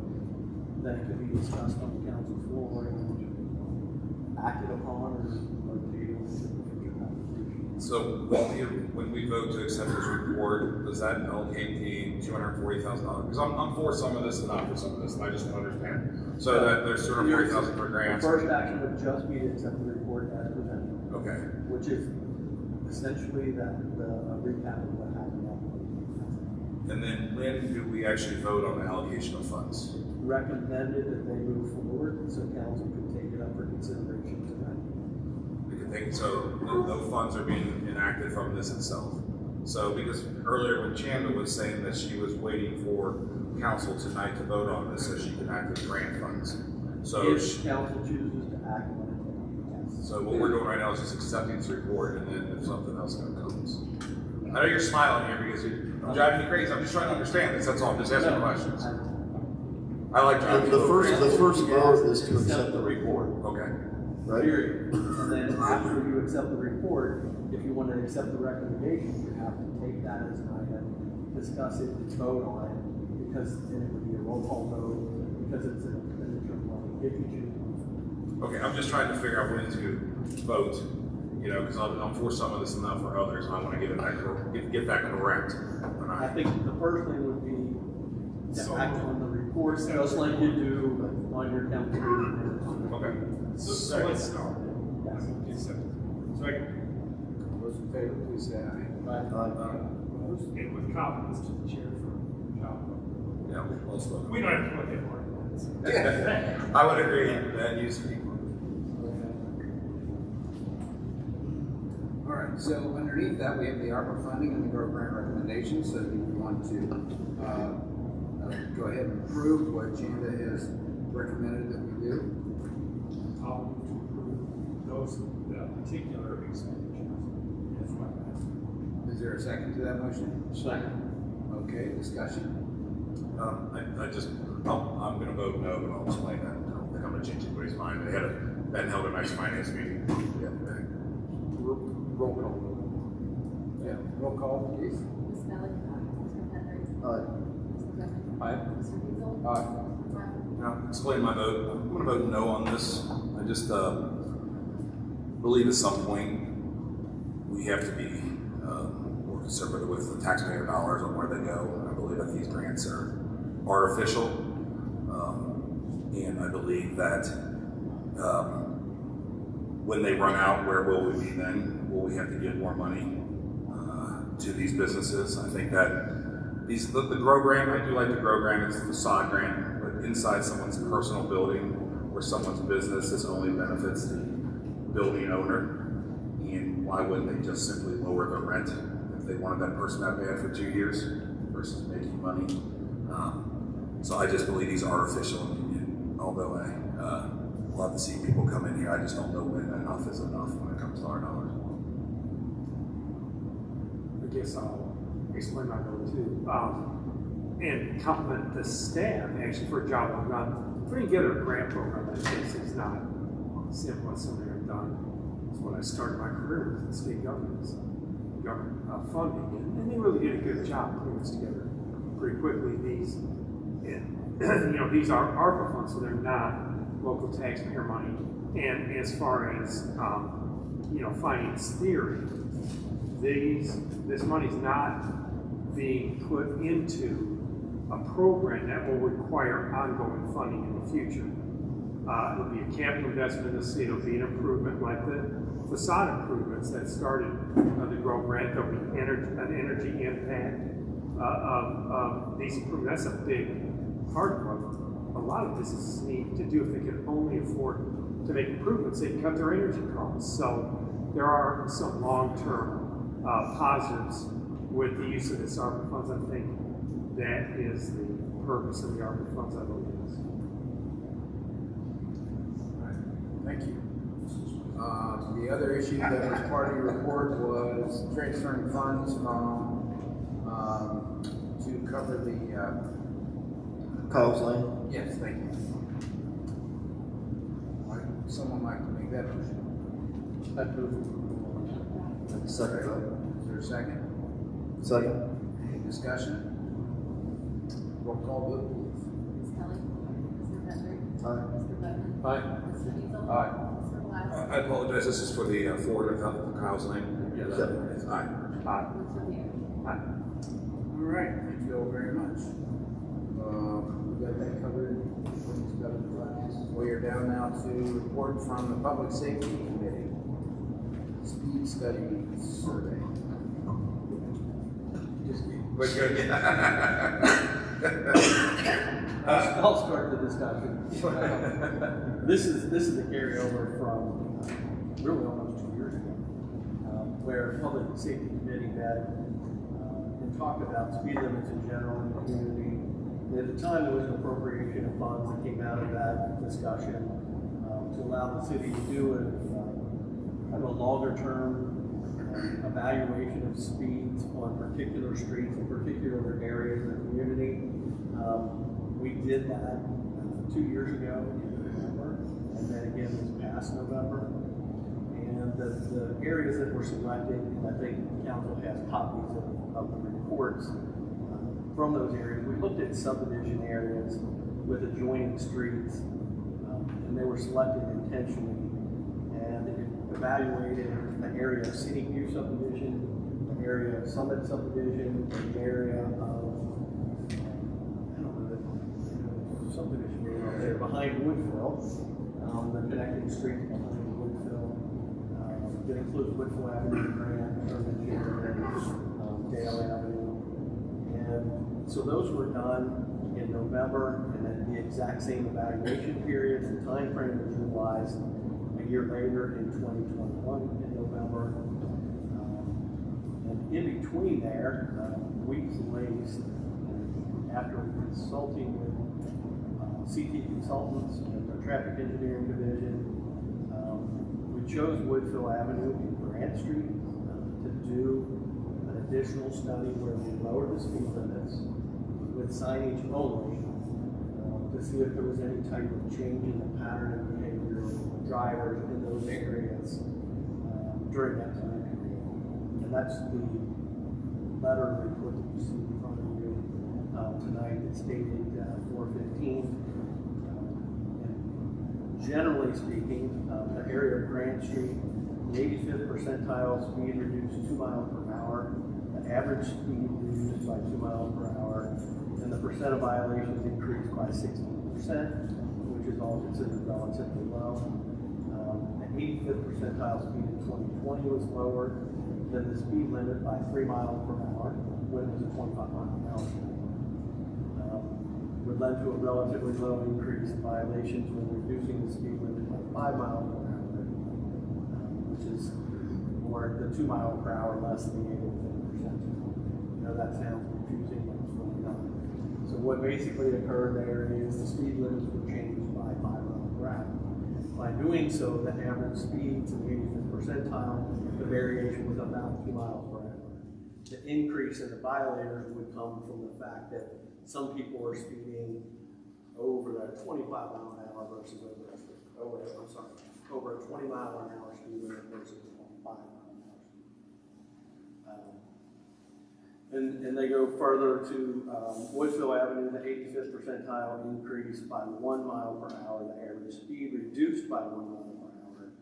then it could be discussed on the council floor and acted upon or tabled in future conversation. So when we vote to accept this report, does that allocate the $240,000? Because I'm for some of this and not for some of this, and I just want to understand. So that there's $240,000 for grants. The first action would just be to accept the report as presented. Okay. Which is essentially the recap of what happened. And then when do we actually vote on the allocation of funds? Recommended that they move forward so council could take it up for consideration tonight. So no funds are being enacted from this itself. So because earlier when Chanda was saying that she was waiting for council tonight to vote on this so she can activate grant funds. So if council chooses to act on it, yes. So what we're doing right now is just accepting this report, and then if something else comes. I know you're smiling here because you're driving me crazy. I'm just trying to understand this. That's all. I'm just asking questions. I like driving. The first vote is to accept the report. Okay. Right? Period. And then after you accept the report, if you want to accept the recommendation, you have to take that as an item, discuss it, vote on it, because then it would be a roll call vote, because it's an expenditure of money, if you choose to. Okay, I'm just trying to figure out when to vote, because I'm for some of this and not for others, and I want to get that correct. I think the first thing would be to act on the report, just like you do on your council meeting. Okay. So let's start. Yes. Second. Those in favor, please say aye. Opposed? And with compliments to the chair for your job. Yeah, also. We don't have to look at more. I would agree that you speak. All right, so underneath that, we have the ARPA funding and the GROW grant recommendations. So if you want to go ahead and approve what Chanda has recommended that we do. I'll move to approve those particular expenditures as recommended. Is there a second to that motion? Second. Okay, discussion. I'm going to vote no, but I'll explain that. I don't think I'm going to change anybody's mind. Ben held a nice finance meeting the other day. Roll call. Yeah, roll call, please. Ms. Nelly? Mr. Henry? Aye. Mr. Griffin? Aye. Mr. Weasel? Aye. Now, explain my vote. I'm going to vote no on this. I just believe at some point we have to be more conservative with the taxpayer dollars on where they go. I believe that these grants are artificial, and I believe that when they run out, where will we be then? Will we have to give more money to these businesses? I think that the GROW grant, I do like the GROW grant, it's a facade grant, but inside someone's personal building or someone's business, this only benefits the building owner. And why wouldn't they just simply lower the rent if they wanted that person that bad for 2 years versus making money? So I just believe these are artificial, and although I love to see people come in here, I just don't know when enough is enough when it comes to our dollars. I guess I'll explain my vote too. And compliment the staff actually for a job well done. Putting together a grant program like this is not simple as some of them done is when I started my career with the state government funding, and they really did a good job putting this together pretty quickly. These, and, these are ARPA funds, so they're not local taxpayer money. And as far as finance theory, this money's not being put into a program that will require ongoing funding in the future. It'll be a capital investment in the city. It'll be an improvement like the facade improvements that started the Grow Grant. There'll be an energy impact of these improvements. That's a big part of what a lot of businesses need to do if they can only afford to make improvements. They can cut their energy costs. So there are some long-term positives with the use of this ARPA funds. I think that is the purpose of the ARPA funds, I believe. Thank you. The other issue that was part of your report was transferring funds from to cover the Kyle's Lane. Yes, thank you. Would someone like to make that motion? Second. Is there a second? Second. Any discussion? Roll call vote, please. Ms. Kelly? Mr. Bender? Aye. Mr. Button? Aye. Mr. Diesel? Aye. Mr. Glass? I apologize, this is for the $400,000 Kyle's Lane? Yes. Aye. Mr. Beal? All right, thank you all very much. We got that covered. We are down now to report from the Public Safety Committee. Speed Study Survey. But good. I'll start the discussion. This is the carryover from really almost 2 years ago, where Public Safety Committee met and talked about speed limits in general in the community. And at the time, there was an appropriation of funds that came out of that discussion to allow the city to do a longer-term evaluation of speeds on particular streets in particular areas of the community. We did that 2 years ago in November, and then again this past November. And the areas that were selected, and I think council has copies of the reports from those areas. We looked at subdivision areas with adjoining streets, and they were selected intentionally. And it evaluated an area of scenic view subdivision, an area of summit subdivision, an area of subdivision area there behind Woodville, the connecting streets behind Woodville. That includes Woodville Avenue, Grant, Dale Avenue. And so those were done in November, and then the exact same evaluation periods and time frame was utilized a year later in 2021 in November. And in between there, weeks and weeks, after consulting with CT Consultants and the Traffic Engineering Division, we chose Woodville Avenue and Grant Street to do an additional study where we lowered the speed limits with signage only to see if there was any type of change in the pattern of behavior of drivers in those areas during that time period. And that's the letter report that you see in front of you tonight. It's dated 4/15. Generally speaking, the area of Grant Street, the 85th percentile speed reduced 2 miles per hour, the average speed reduced by 2 miles per hour, and the percent of violations increased by 60%, which is all considered relatively low. The 85th percentile speed in 2020 was lower than the speed limit by 3 miles per hour, when it was a 25 mile an hour speed. Would led to a relatively low increase in violations when reducing the speed limit by 5 miles per hour, which is more the 2 miles per hour less than the 85%. Now that sounds confusing, but it's really not. So what basically occurred there is the speed limits were changed by 5 miles per hour. By doing so, the average speed to the 85th percentile, the variation was about 2 miles per hour. The increase in the violators would come from the fact that some people were speeding over that 25 mile an hour versus over over a 20-mile-an-hour speed limit versus a 25-mile-an-hour speed limit. And they go further to Woodville Avenue, the 85th percentile increased by 1 mile per hour, the average speed reduced by 1 mile per hour,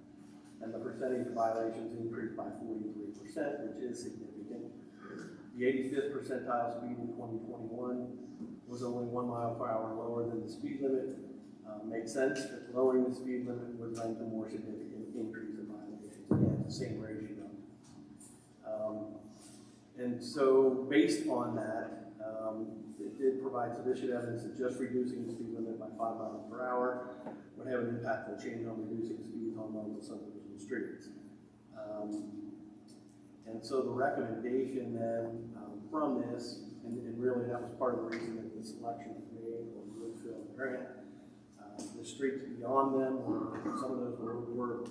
and the percentage of violations increased by 43%, which is significant. The 85th percentile speed in 2021 was only 1 mile per hour lower than the speed limit. Makes sense that lowering the speed limit would lend to more significant increase in violations. Again, the same ratio. And so based on that, it did provide sufficient evidence that just reducing the speed limit by 5 miles per hour would have an impactful change on reducing speeds on local subdivision streets. And so the recommendation then from this, and really that was part of the reason that the selection was made for the Woodville grant, the streets beyond them, some of those were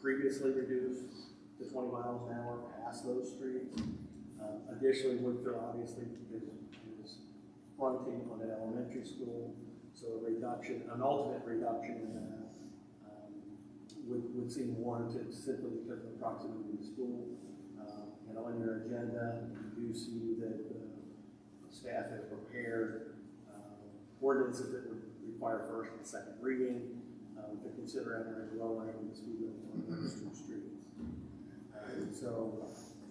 previously reduced to 20 miles an hour past those streets. Additionally, Woodville obviously is fronting on an elementary school, so a reduction, an ultimate reduction in that would seem warranted simply because of the proximity to the school. And on your agenda, you do see that staff has prepared ordinances that would require first and second reading to consider entering lowering the speed limit on those two streets. So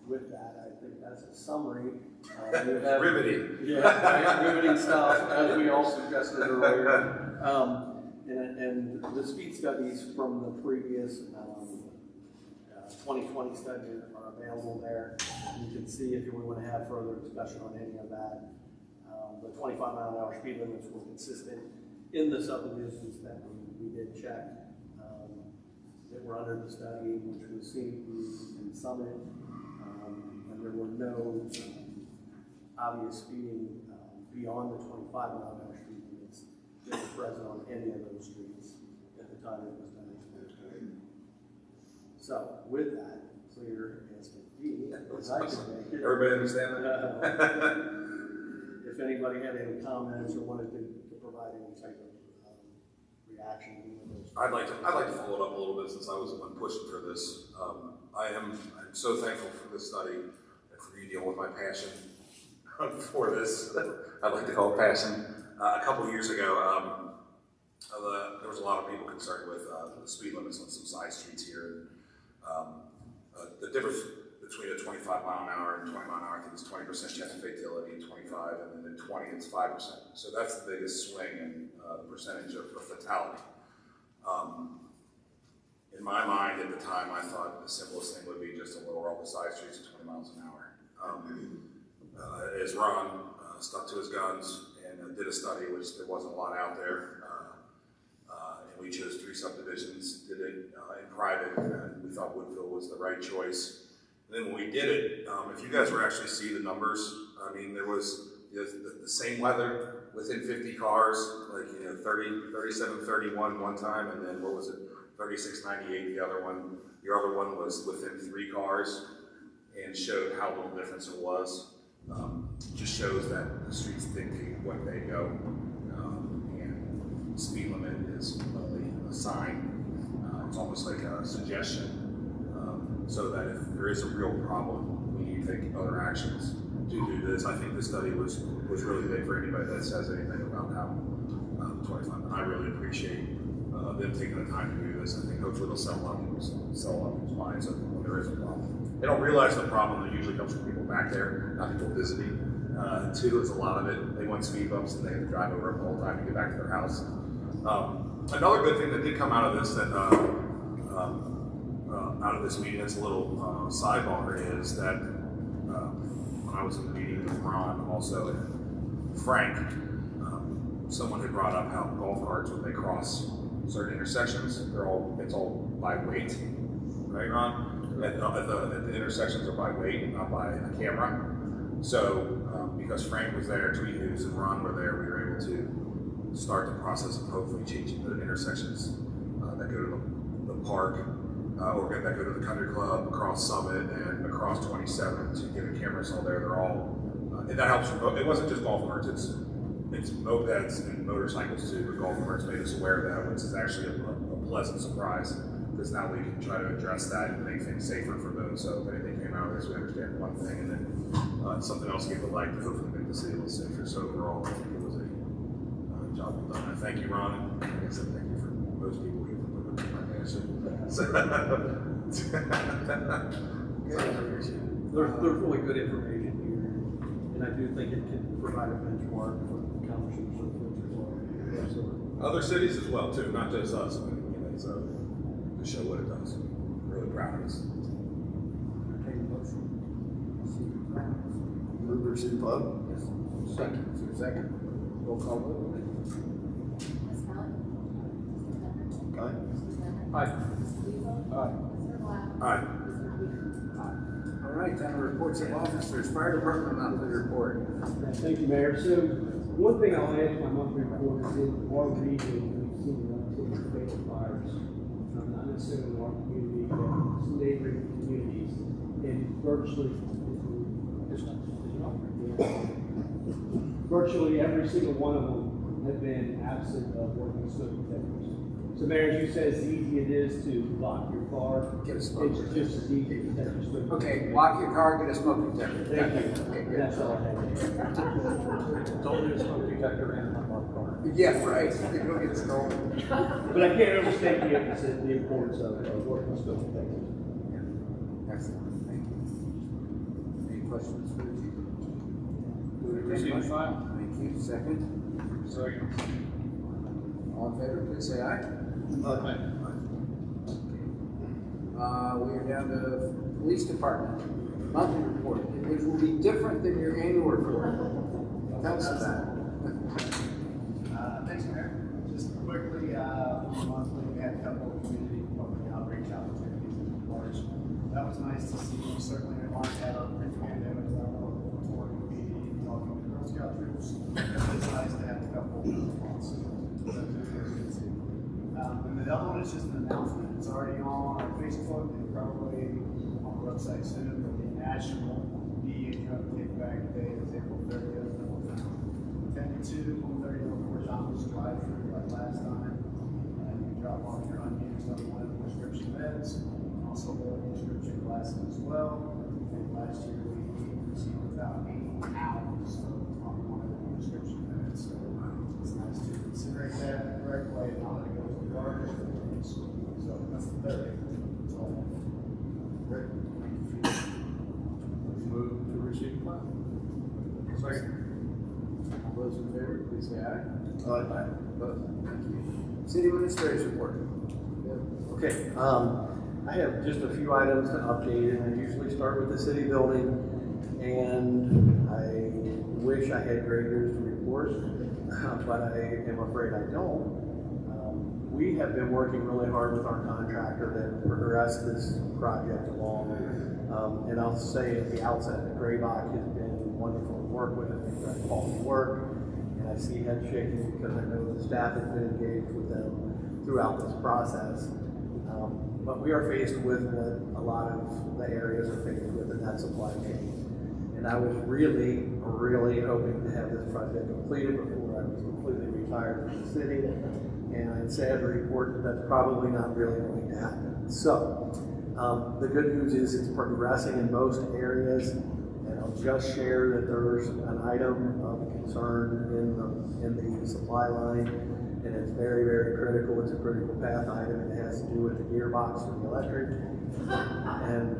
with that, I think that's a summary. Riveting. Yeah, riveting stuff, as we all suggested earlier. And the speed studies from the previous 2020 study are available there. You can see if you want to have further discussion on any of that. The 25-mile-an-hour speed limits were consistent in the subdivisions that we did check that were under the study, which was seen in Summit, and there were no obvious speeding beyond the 25-mile-an-hour speed limits that were present on any of those streets at the time it was done. So with that, clear as can be, as I can make it. Everybody understand that? If anybody had any comments or wanted to provide any type of reaction to those. I'd like to follow it up a little bit since I was the one pushing for this. I'm so thankful for this study and for you dealing with my passion for this. I'd like to call it passion. A couple of years ago, there was a lot of people concerned with the speed limits on some side streets here. The difference between a 25-mile-an-hour and 20-mile-an-hour, I think it's 20% chance of fatality, and 25, and then at 20, it's 5%. So that's the biggest swing in the percentage of fatality. In my mind, at the time, I thought the simplest thing would be just to lower all the side streets to 20 miles an hour. As Ron stuck to his guns and did a study, which there wasn't a lot out there, and we chose 3 subdivisions, did it in private, and we thought Woodville was the right choice. And then when we did it, if you guys were actually see the numbers, I mean, there was the same weather within 50 cars, like 30, 37, 31 one time, and then what was it, 36, 98 the other one. The other one was within 3 cars and showed how little difference it was. Just shows that the streets dictate what they go, and the speed limit is only a sign. It's almost like a suggestion. So that if there is a real problem, we need to take other actions to do this. I think this study was really big for anybody that says anything about how 25. And I really appreciate them taking the time to do this. I think hopefully it'll sell a lot of people's minds when there is a problem. They don't realize the problem that usually comes from people back there, not people visiting. Two is a lot of it. They want speed bumps and they have to drive over it the whole time to get back to their house. Another good thing that did come out of this out of this meeting, that's a little sidebar, is that when I was in the meeting with Ron, also and Frank, someone had brought up how golf carts, when they cross certain intersections, it's all by weight, right, Ron? The intersections are by weight, not by a camera. So because Frank was there, Tweet News and Ron were there, we were able to start the process of hopefully changing the intersections that go to the park. Or that go to the country club, across Summit, and across 27 to get a camera installed there. They're all, and that helps. It wasn't just golf carts; it's mopeds and motorcycles too. But golf carts made us aware of that, which is actually a pleasant surprise because now we can try to address that and make things safer for those. So if anything came out of this, we understand one thing, and then something else came to light to hopefully make the city a little safer. So overall, I think it was a job well done. I thank you, Ron, and like I said, thank you for most people here for putting up with my answer. There's really good information here, and I do think it can provide a benchmark for counselors and filters. So, other cities as well too, not just us. I mean, you know, so to show what it does. I'm really proud of this. Move to receive file. Yes. Second. Is there a second? Roll call vote. Ms. Kelly? Aye. Aye. Aye. Aye. All right, time for reports of officers. Fire Department monthly report. Thank you, Mayor. So, one thing I'll add to my monthly report is in our region, we've seen an uptick in fatal fires. Not necessarily in our community, but some neighboring communities. And virtually every single one of them have been absent of working smoke detectors. So, Mayor, as you said, as easy it is to lock your car, Get a smoke it's just as easy to detect your smoke. Okay, lock your car, get a smoke detector. Thank you. Okay, good. That's all I have. Don't need a smoke detector in my car. Yeah, right. You go get stolen. But I can't overstate the importance of working smoke detectors. Excellent. Thank you. Any questions for the chief? Receive the file. Thank you. Second. Second. All in favor, please say aye. Aye. We are down to Police Department monthly report, which will be different than your annual report. Tell us about it. Thanks, Mayor. Just quickly, monthly, we had a couple of community public outreach opportunities in March. That was nice to see. We certainly want to have our pre-pandemic level of working with PD, talking to Girl Scout troops. It's nice to have a couple of responses. And the other one is just an announcement. It's already on our Facebook and probably on the website soon. But the National DEA Drug Take Back Day is April 30th. 10 to 1:30 on Fort Thomas drive-through like last time. You can drop off your unused unwanted prescription meds, also the prescription glasses as well. And last year we received about 80 hours of unwanted prescription meds. So it's nice to consider that the correct way and not let it go to the garbage. So that's the third thing. That's all. Great. Move to receive file. Second. All those in favor, please say aye. Aye. Opposed? Thank you. City Administrator's report. Okay, I have just a few items to update, and I usually start with the city building, and I wish I had great news to report, but I am afraid I don't. We have been working really hard with our contractor to progress this project along, and I'll say at the outset that Graybach has been wonderful to work with. They've done quality work, and I see head shaking because I know the staff has been engaged with them throughout this process. But we are faced with what a lot of the areas are faced with, and that's supply chain. And I was really hoping to have this project completed before I was completely retired from the city. And I'm sad to report that that's probably not really going to happen. So, the good news is it's progressing in most areas. And I'll just share that there's an item of concern in the supply line. And it's very, very critical. It's a critical path item, and it has to do with the gearbox for the electric. And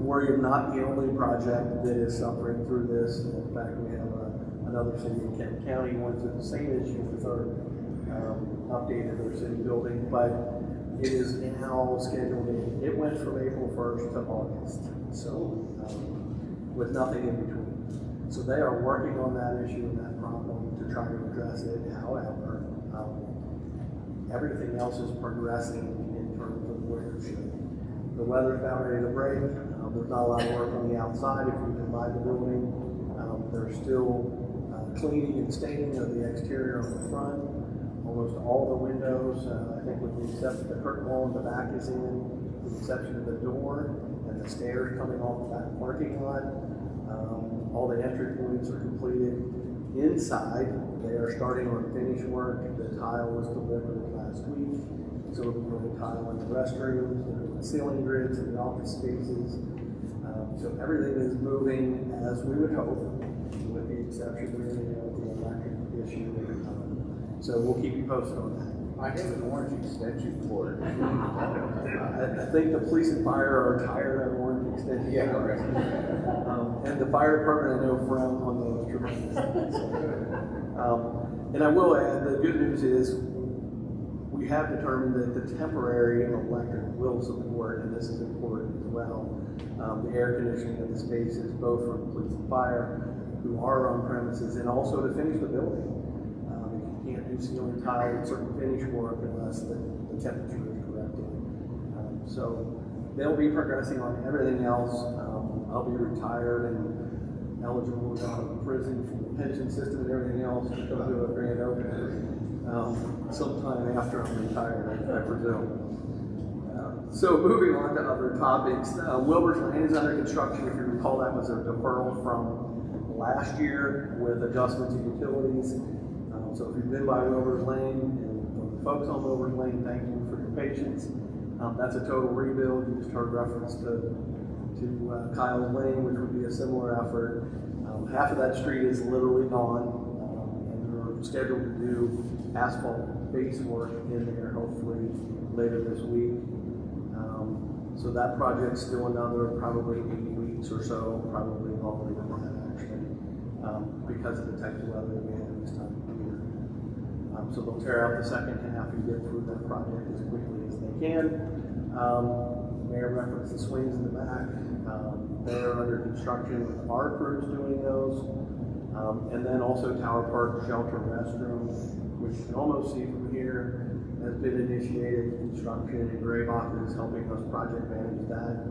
we're not the only project that is suffering through this. In fact, we have another city in Kent County went through the same issue with our updated their city building, but it is now scheduled in. It went from April 1st to August, so with nothing in between. So they are working on that issue and that problem to try to address it. However, everything else is progressing in terms of where it should. The weather's about ready to break. There's not a lot of work on the outside. If you can buy the building, there's still cleaning and staining of the exterior on the front. Almost all the windows, I think with the exception of the curtain wall in the back is in, with the exception of the door and the stairs coming off the back parking lot. All the entry points are completed. Inside, they are starting on finish work. The tile was delivered last week. So we'll be doing tile in the restrooms, the ceiling grids in the office spaces. So everything is moving as we would hope, with the exception really of the electric issue. So we'll keep you posted on that. I have an orange extension cord. I think the police and fire are tired of orange extension. Yeah, cords. And the fire department, I know, frown on those tremendously. And I will add, the good news is we have determined that the temporary electric will support, and this is important as well, the air conditioning of the spaces, both from police and fire, who are on premises, and also to finish the building. You can't do ceiling tile and certain finish work unless the temperature is corrected. So they'll be progressing on everything else. I'll be retired and eligible to go out of prison from the pension system and everything else to go to a grand opening sometime after I'm retired, I presume. So moving on to other topics, Wilbur's Lane is under construction. If you recall, that was a deferral from last year with adjustments to utilities. So if you've been by Wilbur's Lane, and the folks on Wilbur's Lane, thank you for your patience. That's a total rebuild. You just heard reference to Kyle's Lane, which would be a similar effort. Half of that street is literally gone, and they're scheduled to do asphalt base work in there hopefully later this week. So that project's still another probably 8 weeks or so, probably longer than that actually, because of the type of weather we had this time of year. So they'll tear out the second half and get through that project as quickly as they can. Mayor referenced the swings in the back. They're under construction with our crews doing those. And then also Tower Park Shelter Restroom, which you can almost see from here, has been initiated construction, and Graybach is helping us project manage that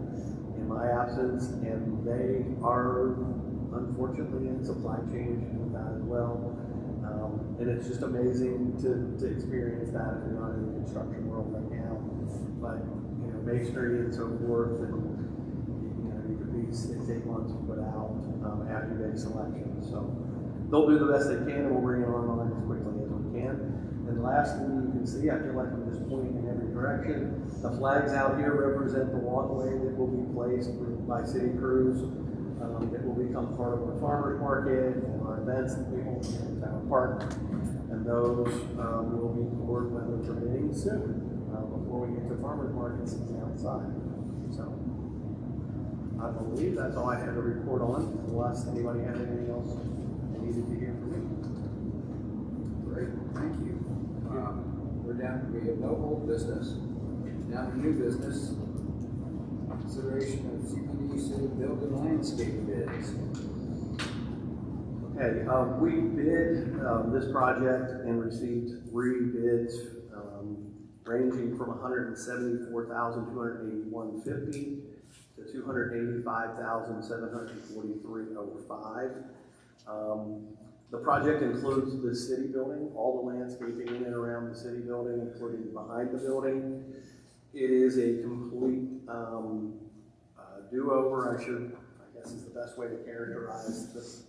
in my absence, and they are unfortunately in supply chain issues with that as well. And it's just amazing to experience that if you're not in the construction world right now. But masonry and so forth, and you could be 6-8 months put out after you make selections. So they'll do the best they can, and we'll bring it online as quickly as we can. And lastly, you can see, I feel like I'm just pointing in every direction. The flags out here represent the walkway that will be placed by city crews. It will become part of our farmers market and our events that we hold in Town Park. And those will be poured weather permitting soon, before we get to farmers market season outside. So I believe that's all I had to report on, unless anybody had anything else they needed to hear from me. Great, thank you. We're down, we have no old business, down to new business. Consideration of CPD city building landscape bids. Okay, we bid this project and received 3 bids ranging from $174,281.50 to $285,743.05. The project includes the city building, all the landscaping in and around the city building, including behind the building. It is a complete do-over, I guess is the best way to characterize this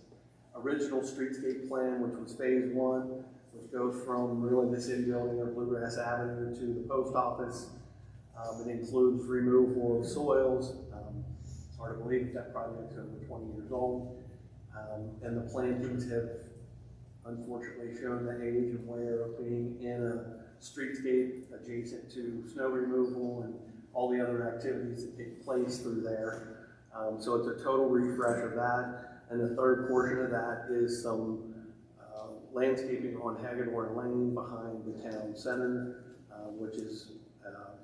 original streetscape plan, which was phase 1, which goes from really the city building of Bluegrass Avenue to the post office. It includes removal of soils. It's hard to believe that project's over 20 years old. And the plantings have unfortunately shown the age and wear of being in a streetscape adjacent to snow removal and all the other activities that take place through there. So it's a total refresh of that. And the third portion of that is some landscaping on Hagedorn Lane behind the town center, which is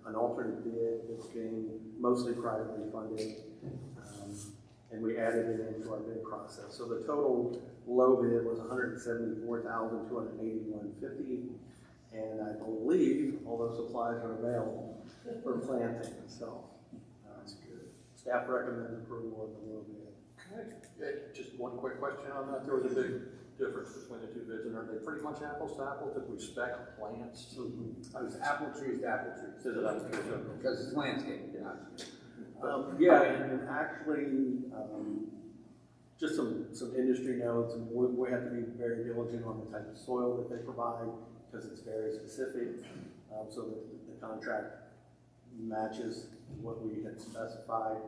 an alternate bid that's being mostly privately funded. And we added it into our bid process. So the total low bid was $174,281.50. And I believe all those supplies are available for planting. So that's good. Staff recommends approval of the low bid. Just one quick question on that. There was a big difference between the 2 bids, and are they pretty much apples to apples? Did we spec plants? It was apple trees to apple trees. Is it apple trees? Because it's landscape, yeah. Yeah, and actually, just some industry notes, and we have to be very diligent on the type of soil that they provide because it's very specific. So the contract matches what we had specified.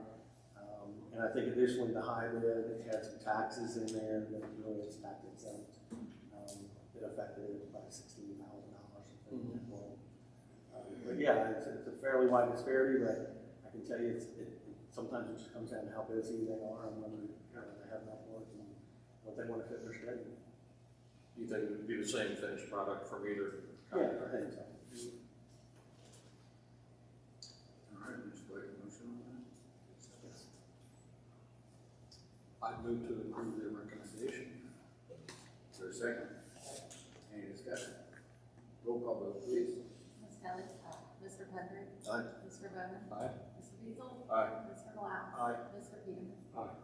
And I think additionally, the high bid, it had some taxes in there that really it's tax exempt. It affected it by $16,000 something. But yeah, it's a fairly wide disparity, but I can tell you sometimes it just comes down to how busy they are and whether they have enough work and what they want to fit their schedule. Do you think it would be the same finished product from either? Yeah, I think so. All right, would you like a motion on that? Yes. I move to approve the recommendation. Is there a second? Any discussion? Roll call vote, please. Ms. Kelly? Mr. Penry? Aye. Mr. Bowman? Aye. Mr. Beazle? Aye. Mr. Blau? Aye. Mr. Peterman? Aye.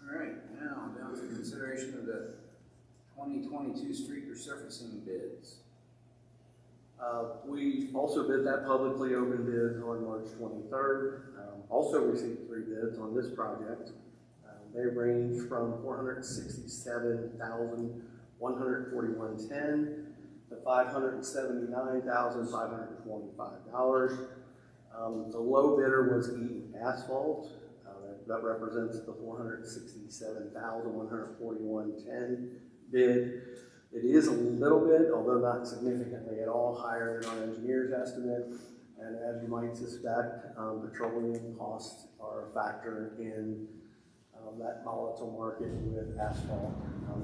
All right, now down to consideration of the 2022 street resurfacing bids. We also bid that publicly, open bids on March 23rd. Also received 3 bids on this project. They range from $467,141.10 to $579,525. The low bidder was Eaton Asphalt. That represents the $467,141.10 bid. It is a little bit, although not significantly at all, higher than our engineer's estimate. And as you might suspect, petroleum costs are a factor in that volatile market with asphalt.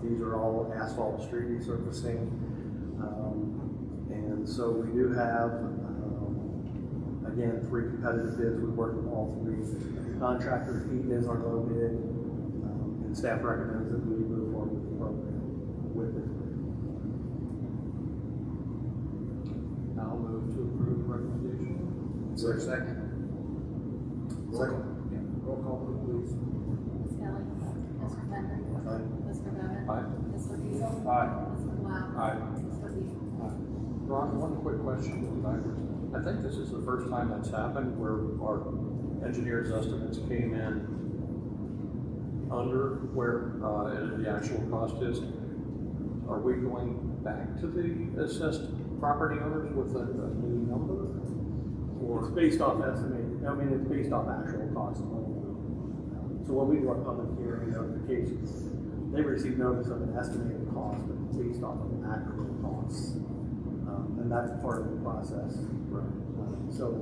These are all asphalt street resurfacing. And so we do have, again, 3 competitive bids. We worked with all 3 contractors. Eaton is our low bid, and staff recommends that we move forward with the program with it. I'll move to approve the recommendation. Is there a second? Second. Roll call vote, please. Ms. Kelly? Mr. Penry? Aye. Mr. Bowman? Aye. Mr. Beazle? Aye. Mr. Blau? Aye. Mr. Peterman? Ron, one quick question. I think this is the first time that's happened where our engineer's estimates came in under where the actual cost is. Are we going back to the assessed property owners with a new number? Or it's based off estimated, it's based off actual costs. So when we do our public hearing notifications, they receive notice of an estimated cost, but it's based off of actual costs. And that's part of the process. Right. So,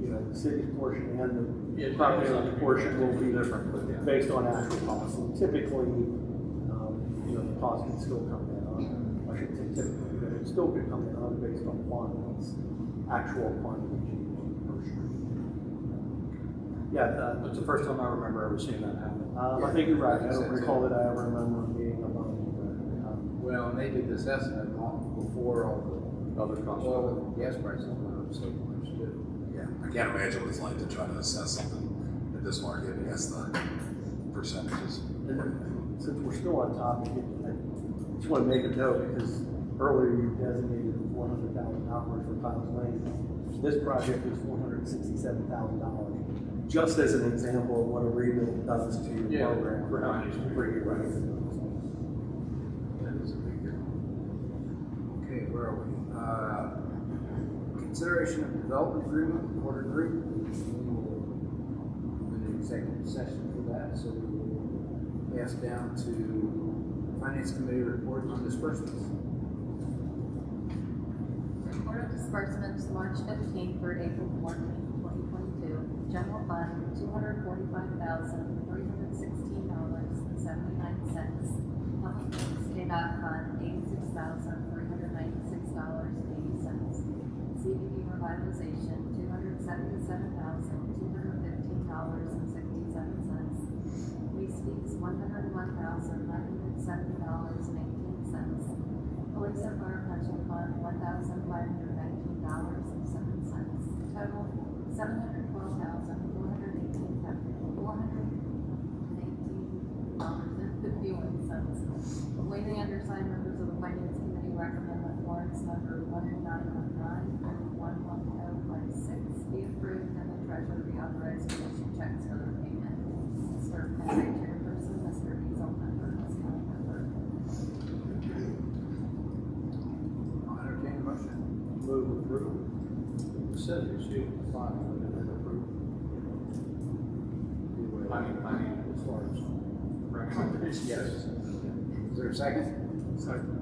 the city portion and the property owner portion will be different, but based on actual costs. And typically, the cost can still come in on, I shouldn't say typically, but it still could come in on based on quantities, actual quantities used per street. Yeah, That's the first time I remember ever seeing that happen. I think you're right. I don't recall that I ever remember being among Well, maybe this estimate before all the other costs. oil and gas prices went up so much too. Yeah, I can't imagine what it's like to try to assess something at this market against the percentages. Since we're still on topic, I just want to make a note because earlier you designated $400,000 for Kyle's Lane. This project is $467,000, just as an example of what a rebuild does to your program for your That is a big deal. Okay, where are we? Consideration of development agreement, Porter Group. We will do an executive session for that, so we will pass down to Finance Committee report on disbursements. Report of disbursements, March 15th through April 14th, 2022. General fund, $245,316.79. Public works, KDOT fund, $86,396.80. CBD revitalization, $277,215.67. Lease fees, $101,970.18. Police and fire pension fund, $1,519.07. Total, $712,418.51. Accordingly, the undersigned members of the Finance Committee recommend that warrants number 1919 and 11056 be approved and the treasurer be authorized to issue checks for their payment. Mr. Penry, chairperson, Mr. Beazle, member, Ms. Kelly, member. I'll entertain a motion. Move approval. June 5, and then approve. I mean, As far as recommendation. Yes. Is there a second? Second.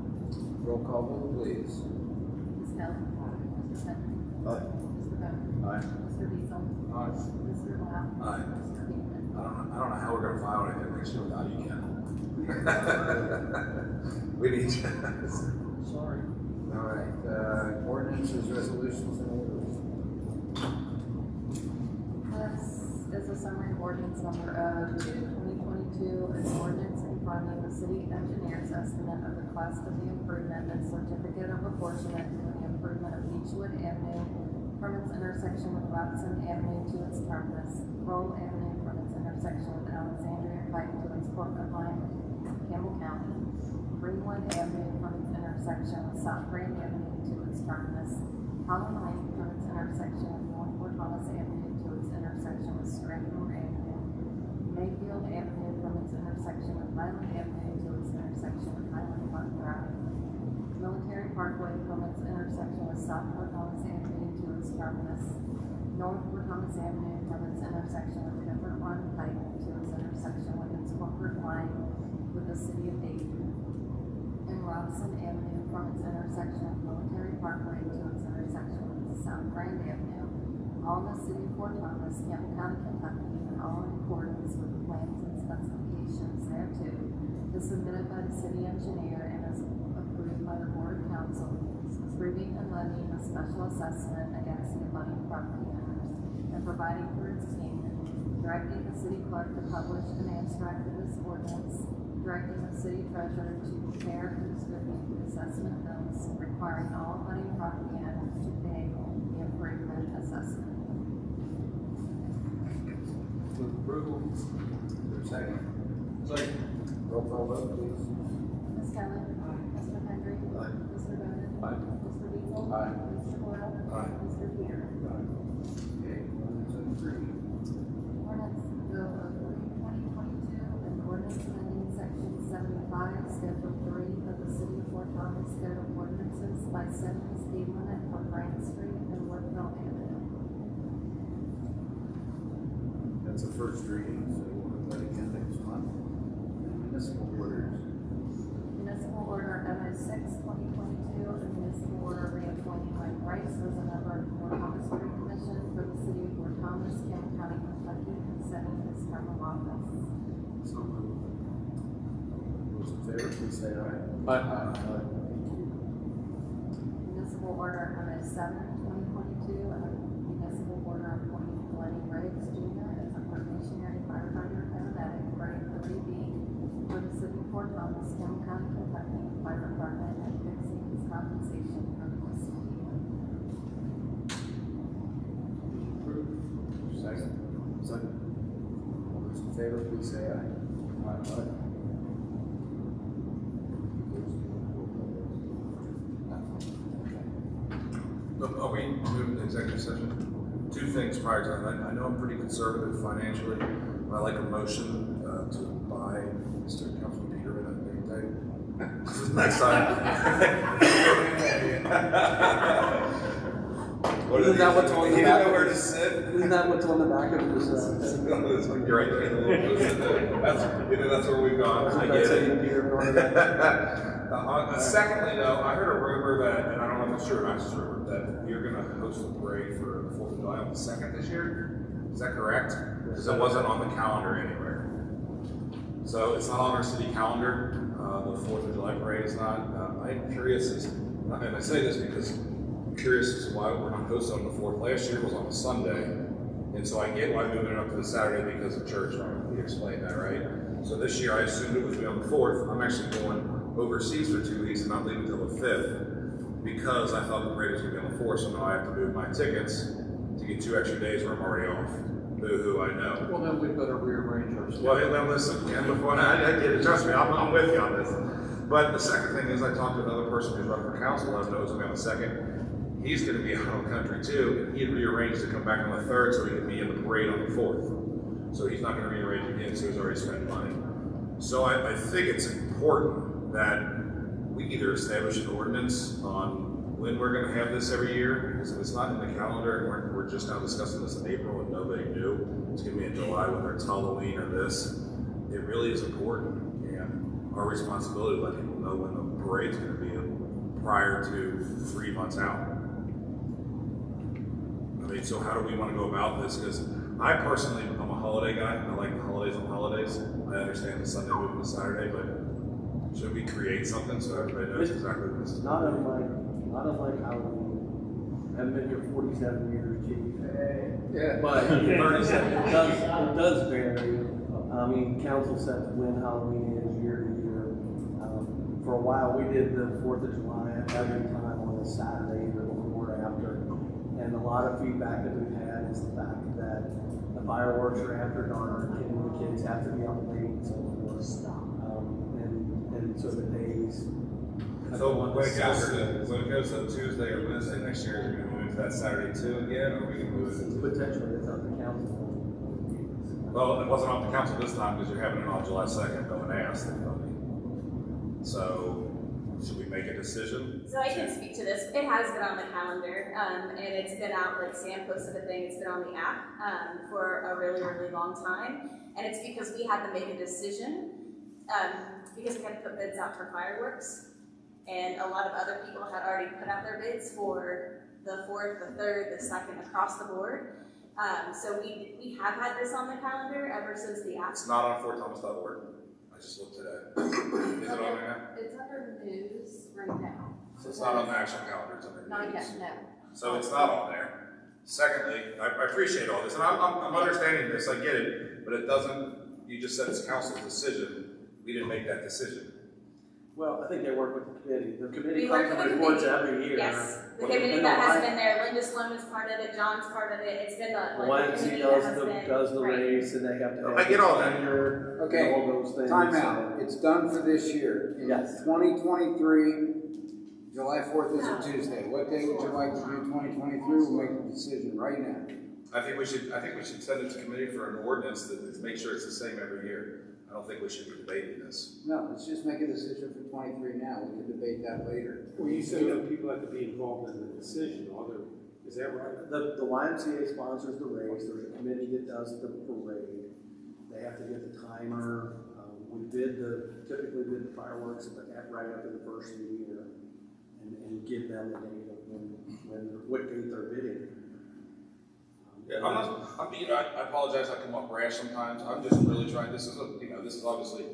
Roll call vote, please. Ms. Kelly. Mr. Henry. Aye. Mr. Bowden. Aye. Mr. Beazle. Aye. Mr. Lau. Aye. Mr. Beekman. I don't know how we're gonna file anything next year without you, Ken. We need you. Sorry. All right, ordinances, resolutions, and orders. This is a summary of ordinance number 2022, an ordinance confirming the city engineer's estimate of the cost of the improvement and certificate of apportionment for the improvement of Beechwood Avenue from its intersection with Robson Avenue to its terminus, Roll Avenue from its intersection with Alexandria Pike to its corporate line with Campbell County, Greenwood Avenue from its intersection with South Grand Avenue to its terminus, Holland Lane from its intersection with North Fort Thomas Avenue to its intersection with Strathmore Avenue, Mayfield Avenue from its intersection with Highland Avenue to its intersection with Highland Park Drive, Military Parkway from its intersection with South Fort Thomas Avenue to its terminus, North Fort Thomas Avenue from its intersection with Pepper Run Pike to its intersection with its corporate line with the city of Dayton, and Robson Avenue from its intersection with Military Parkway to its intersection with South Grand Avenue, all in the city of Fort Thomas, Campbell County, Kentucky, and all in accordance with the plans and specifications thereto, is submitted by the city engineer and is approved by the board of council, approving and levying a special assessment against the abutting property owners, and providing for its payment, directing the city clerk to publish an abstract of this ordinance, directing the city treasurer to prepare and distribute the assessment bills, requiring all abutting property owners to pay the improvement assessment. Move approval. Is there a second? Second. Roll call vote, please. Ms. Kelly. Mr. Henry. Aye. Mr. Bowden. Aye. Mr. Beazle. Aye. Mr. Boyle. Aye. Mr. Peter. Okay, ordinance number 3. Ordinance Bill of 2022, an ordinance amending section 75, schedule 3 of the city of Fort Thomas Code of Ordinances by setting the speed limit for Grant Street and Woodville Avenue. That's the first reading, so we'll have that again next month. Municipal orders. Municipal order MS6 2022, a municipal order reappointing Mike Rice as a member of the Fort Thomas Street Commission for the city of Fort Thomas, Campbell County, Kentucky, and setting his term of office. So moved. Those in favor, please say aye. Aye. Municipal order MS7 2022, and a municipal order appointing Glennie Riggs Jr. as a probationary firefighter paramedic grade 3B for the city of Fort Thomas, Campbell County, Kentucky, Fire Department, and fixing his compensation for the fiscal year. Approved. Second. Second. All those in favor, please say aye. Aye. Are we moving to executive session? Two things prior to that. I know I'm pretty conservative financially. But I like a motion to buy Mr. Councilman Peterman a big day. Next time. Isn't that what's on the He back? didn't know where to sit. Isn't that what's on the back of this? You're right, in the little that's where we've gone. I get it. Secondly, though, I heard a rumor that, and I don't know if it's true or not, it's true, that you're going to host a parade for the 4th of July on the 2nd this year. Is that correct? Because it wasn't on the calendar anywhere. So it's not on our city calendar. The 4th of July parade is not. I'm curious as, and I say this because I'm curious as to why we're not hosting on the 4th. Last year was on a Sunday, and so I get why moving it up to the Saturday because of church. We explained that, right? So this year I assumed it was going to be on the 4th. I'm actually going overseas for 2 weeks and not leaving until the 5th because I thought the parade was going to be on the 4th, so now I have to move my tickets to get 2 extra days where I'm already off. Boo-hoo, I know. Well, then we better rearrange our schedule. Well, then listen, and before I get it, trust me, I'm with you on this. But the second thing is I talked to another person who's running for council, I knows I'm on the 2nd. He's going to be out on the country too, and he had rearranged to come back on the 3rd so he could be in the parade on the 4th. So he's not going to rearrange again, so he's already spent money. So I think it's important that we either establish an ordinance on when we're gonna have this every year, because if it's not in the calendar, and we're just now discussing this in April and nobody knew, it's gonna be in July, whether it's Halloween or this, it really is important, and our responsibility to let people know when the parade's gonna be prior to 3 months out. I mean, so how do we wanna go about this? Because I personally, I'm a holiday guy, I like the holidays on holidays. I understand the Sunday moving to Saturday, but should we create something so everybody knows exactly what this is? Not unlike Halloween. I haven't been here 47 years, Chief. Yeah. But 37. It does vary. I mean, council sets when Halloween is year to year. For a while, we did the 4th of July every time on a Saturday, either before or after. And a lot of feedback that we've had is the fact that the fireworks are after dark, and the kids have to be up late and so forth. And so the days. So when it goes to Tuesday or Wednesday next year, are we gonna move to that Saturday too again, or are we gonna move it to? Potentially, it's up to council. Well, it wasn't on the council this time because you're having it on July 2nd, no one asked anybody. So, should we make a decision? So I can speak to this. It has been on the calendar, and it's been out, like Sam posted a thing, it's been on the app for a really, really long time. And it's because we had to make a decision, because we had to put bids out for fireworks. And a lot of other people had already put out their bids for the 4th, the 3rd, the 2nd, across the board. So we have had this on the calendar ever since the app. It's not on fortthomas.org. I just looked today. Is it on there? It's under news right now. So it's not on the actual calendar, it's under Not news. yet, no. So it's not on there. Secondly, I appreciate all this, and I'm understanding this, I get it, but it doesn't, you just said it's council's decision. We didn't make that decision. Well, I think they work with the committee. The We committee work comes with and the reports committee. every year. Yes, the But committee the that has Y- been there, Linda Sloan is part of it, John's part of it, it's been the, The like, the YMC committee that has been. does the right. race, and they have to have. I get all that. Standard, Okay, and all those things. time out. It's done for this year. In Yes. 2023, July 4th is a Tuesday. What day would you like to do 2023? We'll make the decision right now. I think we should send it to committee for an ordinance that make sure it's the same every year. I don't think we should be debating this. No, let's just make a decision for 23 now. We can debate that later. Well, you said that people have to be involved in the decision, is that right? The YMCA sponsors the race. There's a committee that does the parade. They have to get the timer. We typically bid the fireworks right after the first of the year, and give them the date of what date they're bidding. Yeah, I apologize, I come off brash sometimes. I'm just really trying, this is obviously,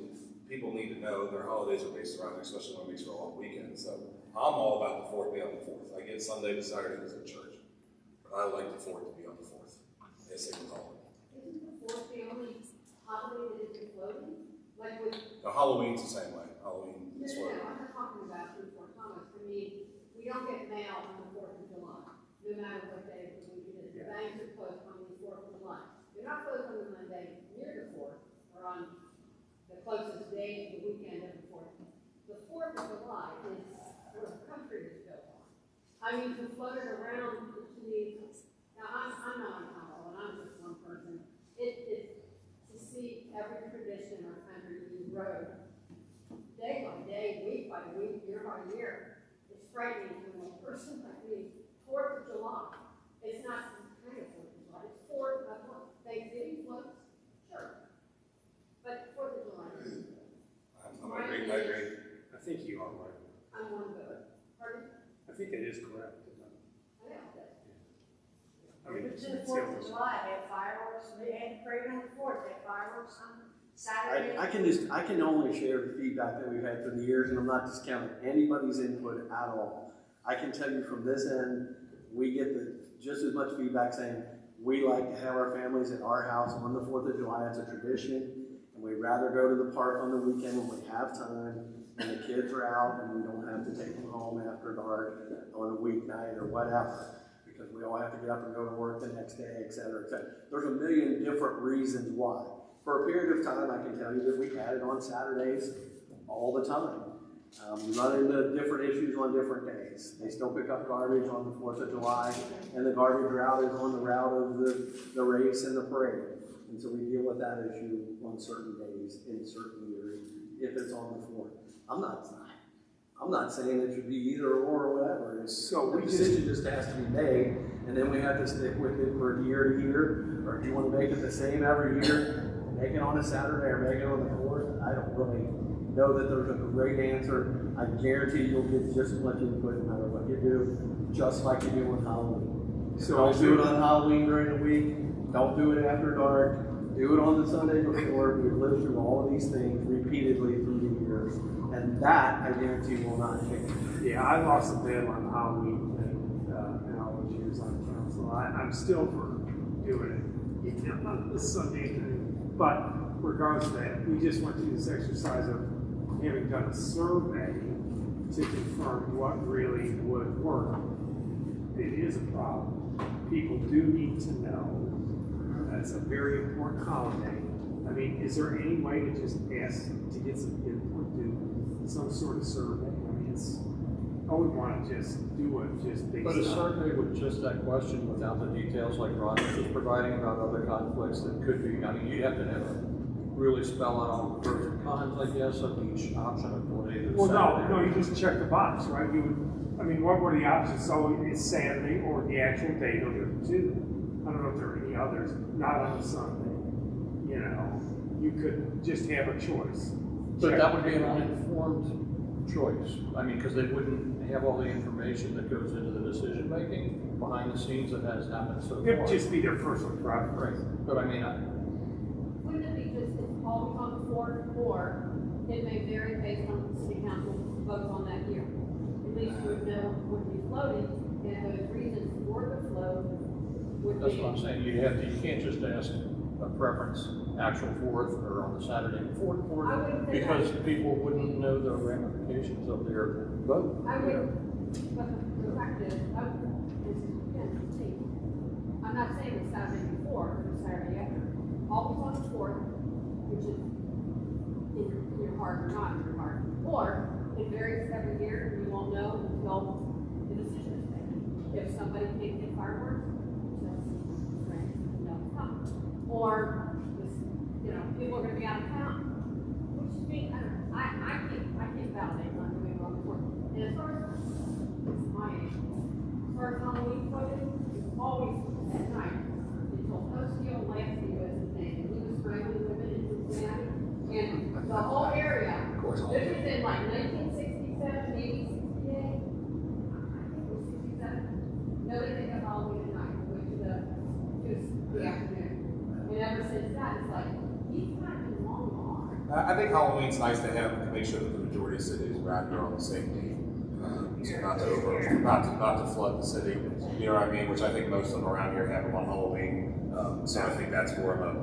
people need to know their holidays are based around, especially when it makes for a long weekend. So I'm all about the 4th being on the 4th. I get Sunday to Saturday because of church. But I like the 4th to be on the 4th. Yes, it was holiday. Isn't the 4th the only holiday that isn't floating? Like with. No, Halloween's the same way. Halloween is No, floating. I'm not talking about Fort Thomas. I mean, we don't get mail on the 4th of July, no matter what day of the week it is. The banks are closed on the 4th of July. They're not closed on the Monday near the 4th, or on the closest day of the weekend of the 4th. The 4th of July is where the country is built on. I mean, to float it around to me, now I'm not on Halloween, and I'm just one person. It is to see every tradition or country you road day by day, week by week, year by year. It's frightening to a person like me. 4th of July. It's not kind of 4th of July. It's 4th of July. Thanksgiving floats, sure. But 4th of July. I agree. I think you are right. I'm one vote. Pardon? I think it is correct. I know that. I mean, It's the 4th of July, they have fireworks, they had parade on the 4th, they have fireworks on Saturday. I can only share the feedback that we've had through the years, and I'm not discounting anybody's input at all. I can tell you from this end, we get just as much feedback saying, we like to have our families at our house on the 4th of July. It's a tradition, and we'd rather go to the park on the weekend when we have time, and the kids are out, and we don't have to take them home after dark on a weeknight or whatever, because we all have to get up and go to work the next day, et cetera, et cetera. There's a million different reasons why. For a period of time, I can tell you that we had it on Saturdays all the time. We run into different issues on different days. They still pick up garbage on the 4th of July, and the garbage route is on the route of the race and the parade. And so we deal with that issue on certain days in certain years if it's on the 4th. I'm not I'm not saying it should be either or whatever. So the decision just has to be made, and then we have to stick with it for year to year. Or if you want to make it the same every year, make it on a Saturday or make it on the 4th. I don't really know that there's a great answer. I guarantee you'll get just as much input no matter what you do, just like you do on Halloween. So don't do it on Halloween during the week. Don't do it after dark. Do it on the Sunday before. We've lived through all of these things repeatedly through the years. And that, I guarantee, will not change. Yeah, I lost a battle on the Halloween thing in all those years on council. I'm still for doing it on the Sunday thing. But regardless of that, we just went through this exercise of having done a survey to confirm what really would work. It is a problem. People do need to know. That's a very important holiday. I mean, is there any way to just ask to get some input, do some sort of survey? I mean, I would want to just do it just based on. But a survey with just that question without the details like Ron was just providing about other conflicts that could be, I mean, you'd have to have really spell out all the pros and cons, I guess, of each option of delayed. Well, no, you just check the box, right? You would, I mean, what were the options? So it's Saturday or the actual date of the two. I don't know if there are any others, not on a Sunday. You know, you could just have a choice. But that would be an uninformed choice. I mean, because they wouldn't have all the information that goes into the decision making behind the scenes that has happened so far. It would just be their personal preference. Right. But I mean, Wouldn't it be just it's always on the 4th, or it may vary based on the city council votes on that year? At least you would know what would be floating, and those reasons for the float would that's be. what I'm saying. You can't just ask a preference actual 4th or on the Saturday before the 4th because people wouldn't know the ramifications of their vote. I would, but the fact is, I'm not saying it's Saturday before or Saturday after. Always on the 4th, which is in your heart or not in your heart. Or it varies every year, and you won't know until the decision is made. If somebody can't get fireworks, or people are going to be out of town, which is me. I can't validate not doing well before. And as far as my age, as far as Halloween photos, it's always at night. Until Osteo Lansky was his name, and he was strangling women in Cincinnati, and the whole area. Of course, all this was in like 1967, maybe 68. I think it was 67. Nobody think of Halloween at night. We went to the afternoon. And ever since that, it's like, he's kind of been long gone. I think Halloween's nice to have to make sure that the majority of cities around here are on the same date. So not to flood the city, you know what I mean? Which I think most of them around here have them on Halloween. So I think that's more of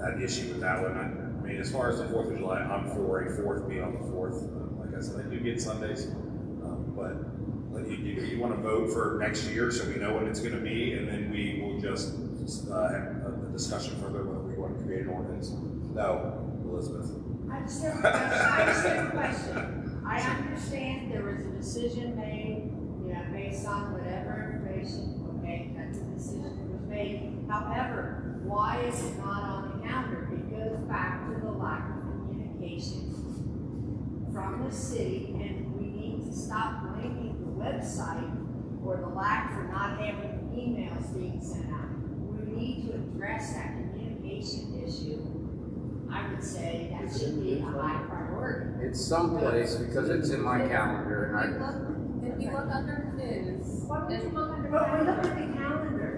an issue with that one. I mean, as far as the 4th of July, I'm for a 4th being on the 4th. Like I said, I do get Sundays, but you want to vote for next year so we know when it's going to be, and then we will just have a discussion further whether we want to create an ordinance. No, Elizabeth. I just have a question. I understand there was a decision made, based on whatever information, okay, that the decision was made. However, why is it not on the calendar? It goes back to the lack of communication from the city, and we need to stop blaming the website or the lack for not having emails being sent out. We need to address that communication issue. I would say that should be a high priority. It's someplace because it's in my calendar and If you look under news. Why would you look under calendar? But we look at the calendar.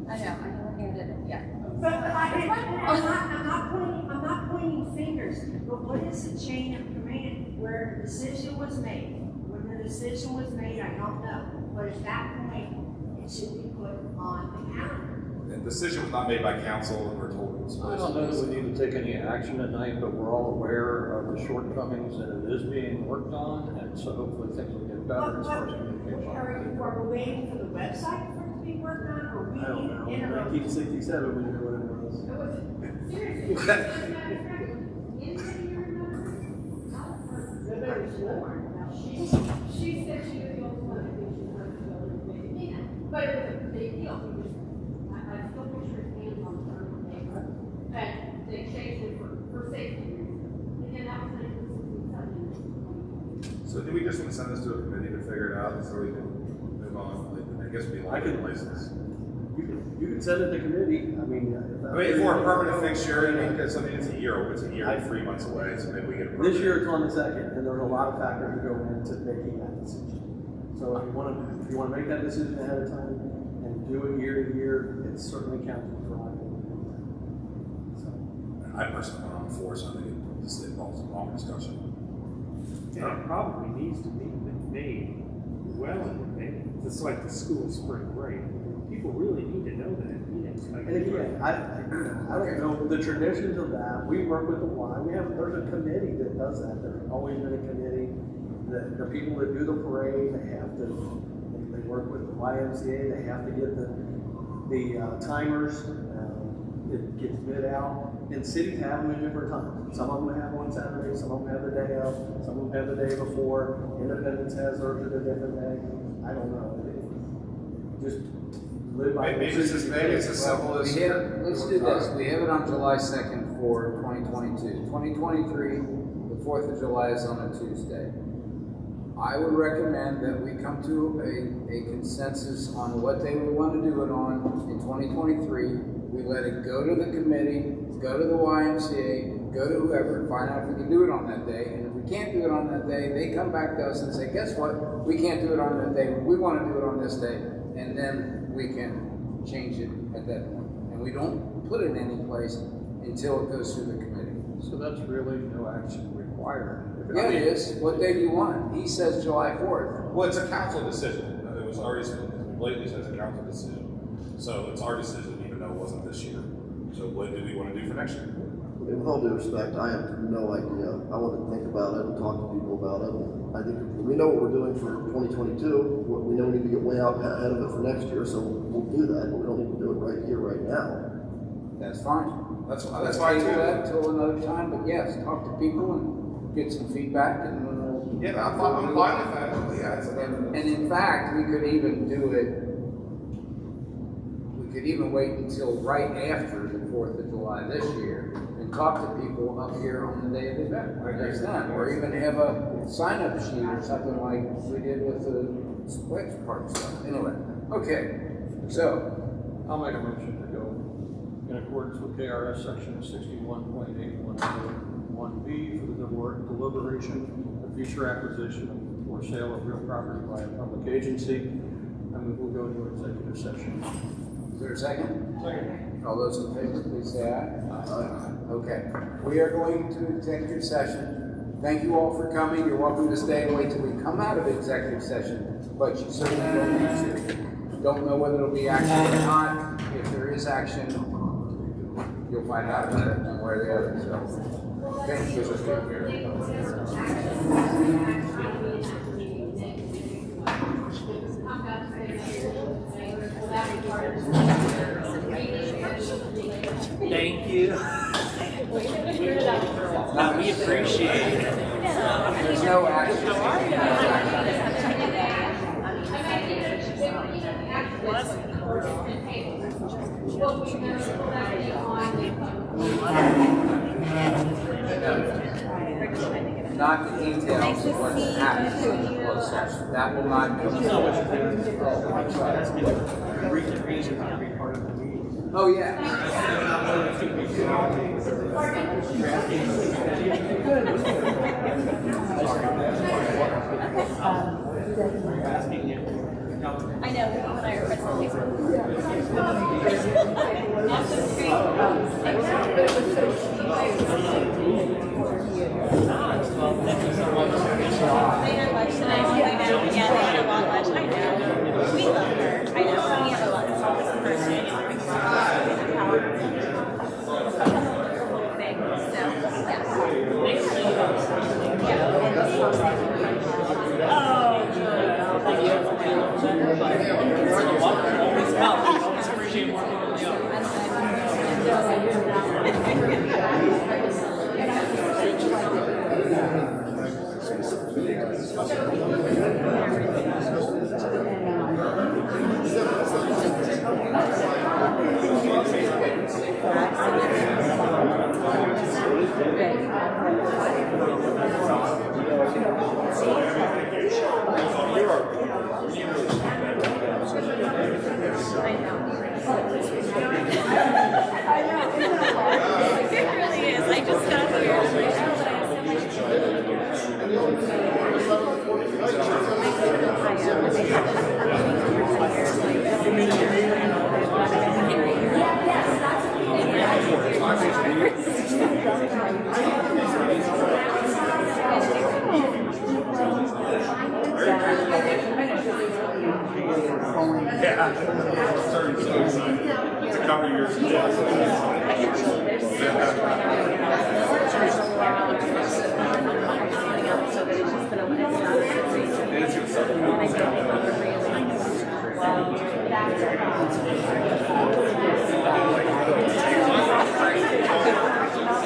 I know, I haven't handed it yet. But I'm not pointing fingers, but what is the chain of command where the decision was made? When the decision was made, I don't know. But at that point, it should be put on the calendar. The decision was not made by council, and we're told it was I supposed don't know to that we need to take any action tonight, but we're all aware of the shortcomings and it is being worked on, and so hopefully things will get better as far as communication. Are we waiting for the website for it to be worked on, or we I don't know. need interim? 1967 when you were whatever it was. Seriously, she said she was the only one that thinks she heard the building make it. But it was a big deal because I still picture his hands on the front of the paper. And they changed it for safety reasons. Again, that was 1967. So do we just want to send this to a committee to figure it out so we can move on? Like, I guess we I like can- the license. You can send it to committee, I mean. If we're a permanent fixture, I mean, because I mean, it's a year and 3 months away, so maybe we get a permanent. This year it's on the second, and there's a lot of factors that go into making that decision. So if you wanna make that decision ahead of time and do it year to year, it's certainly counting for I personally want to enforce, I think this involves a long discussion. Yeah, it probably needs to be made well in advance. It's like the school spring break. People really need to know that. And again, I don't know the traditions of that. We work with the Y. There's a committee that does that. There's always been a committee. The people that do the parade, they work with the YMCA. They have to get the timers. It gets bid out. And cities have them at different times. Some of them have one Saturday, some of them have the day of, some of them have the day before. Independence has theirs at a different day. I don't know. Just live by. Maybe it's as simple as. Let's do this. We have it on July 2nd for 2022. 2023, the 4th of July is on a Tuesday. I would recommend that we come to a consensus on what day we want to do it on in 2023. We let it go to the committee, go to the YMCA, go to whoever, find out if we can do it on that day. And if we can't do it on that day, they come back to us and say, guess what? We can't do it on that day. We want to do it on this day. And then we can change it at that point. And we don't put it any place until it goes through the committee. So that's really no action required. Yeah, it is. What day do you want? He says July 4th. Well, it's a council decision. It was already, blatantly says a council decision. So it's our decision, even though it wasn't this year. So what do we want to do for next year? With all due respect, I have no idea. I want to think about it and talk to people about it. I think we know what we're doing for 2022. We know we need to get way out ahead of it for next year, so we'll do that, but we don't need to do it right here, right now. That's fine. That's fine. We'll do that until another time, but yes, talk to people and get some feedback and then we'll. Yeah, I'm fine with that. Yeah, and in fact, we could even do it, we could even wait until right after the 4th of July this year and talk to people up here on the day of the event, like next time, or even have a sign-up sheet or something like we did with the Splash Park stuff. Anyway, okay, so. I'll make a motion to go in accordance with KRS section 61.81B for the deliberation of future acquisition or sale of real property by a public agency, and we'll go into executive session. Is there a second? Second. All those in favor, please say aye. Aye. Okay. We are going to executive session. Thank you all for coming. You're welcome to stay and wait till we come out of executive session, but you certainly don't need to. Don't know whether it'll be action or not. If there is action, you'll find out about it one way or the other. So, thank Thank you. No, we appreciate it. There's no action. Not the details of what's happening in the closed session. That will not come. Oh, yeah. I know, when I request the They had lunch today, I know, yeah, they had a long lunch, I know. We love her, I know, we have a lot of fun with the person. Oh, good. It really is. I just got here. And I know that I have It's a couple years ago.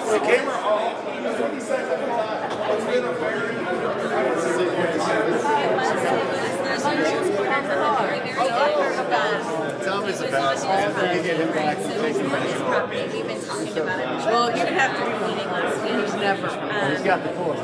The camera off. That's what he says every time. It's been a Tell me the best. After you get him back and take him back. We've been talking about it. Well, you would have to be meeting last week. He's got the full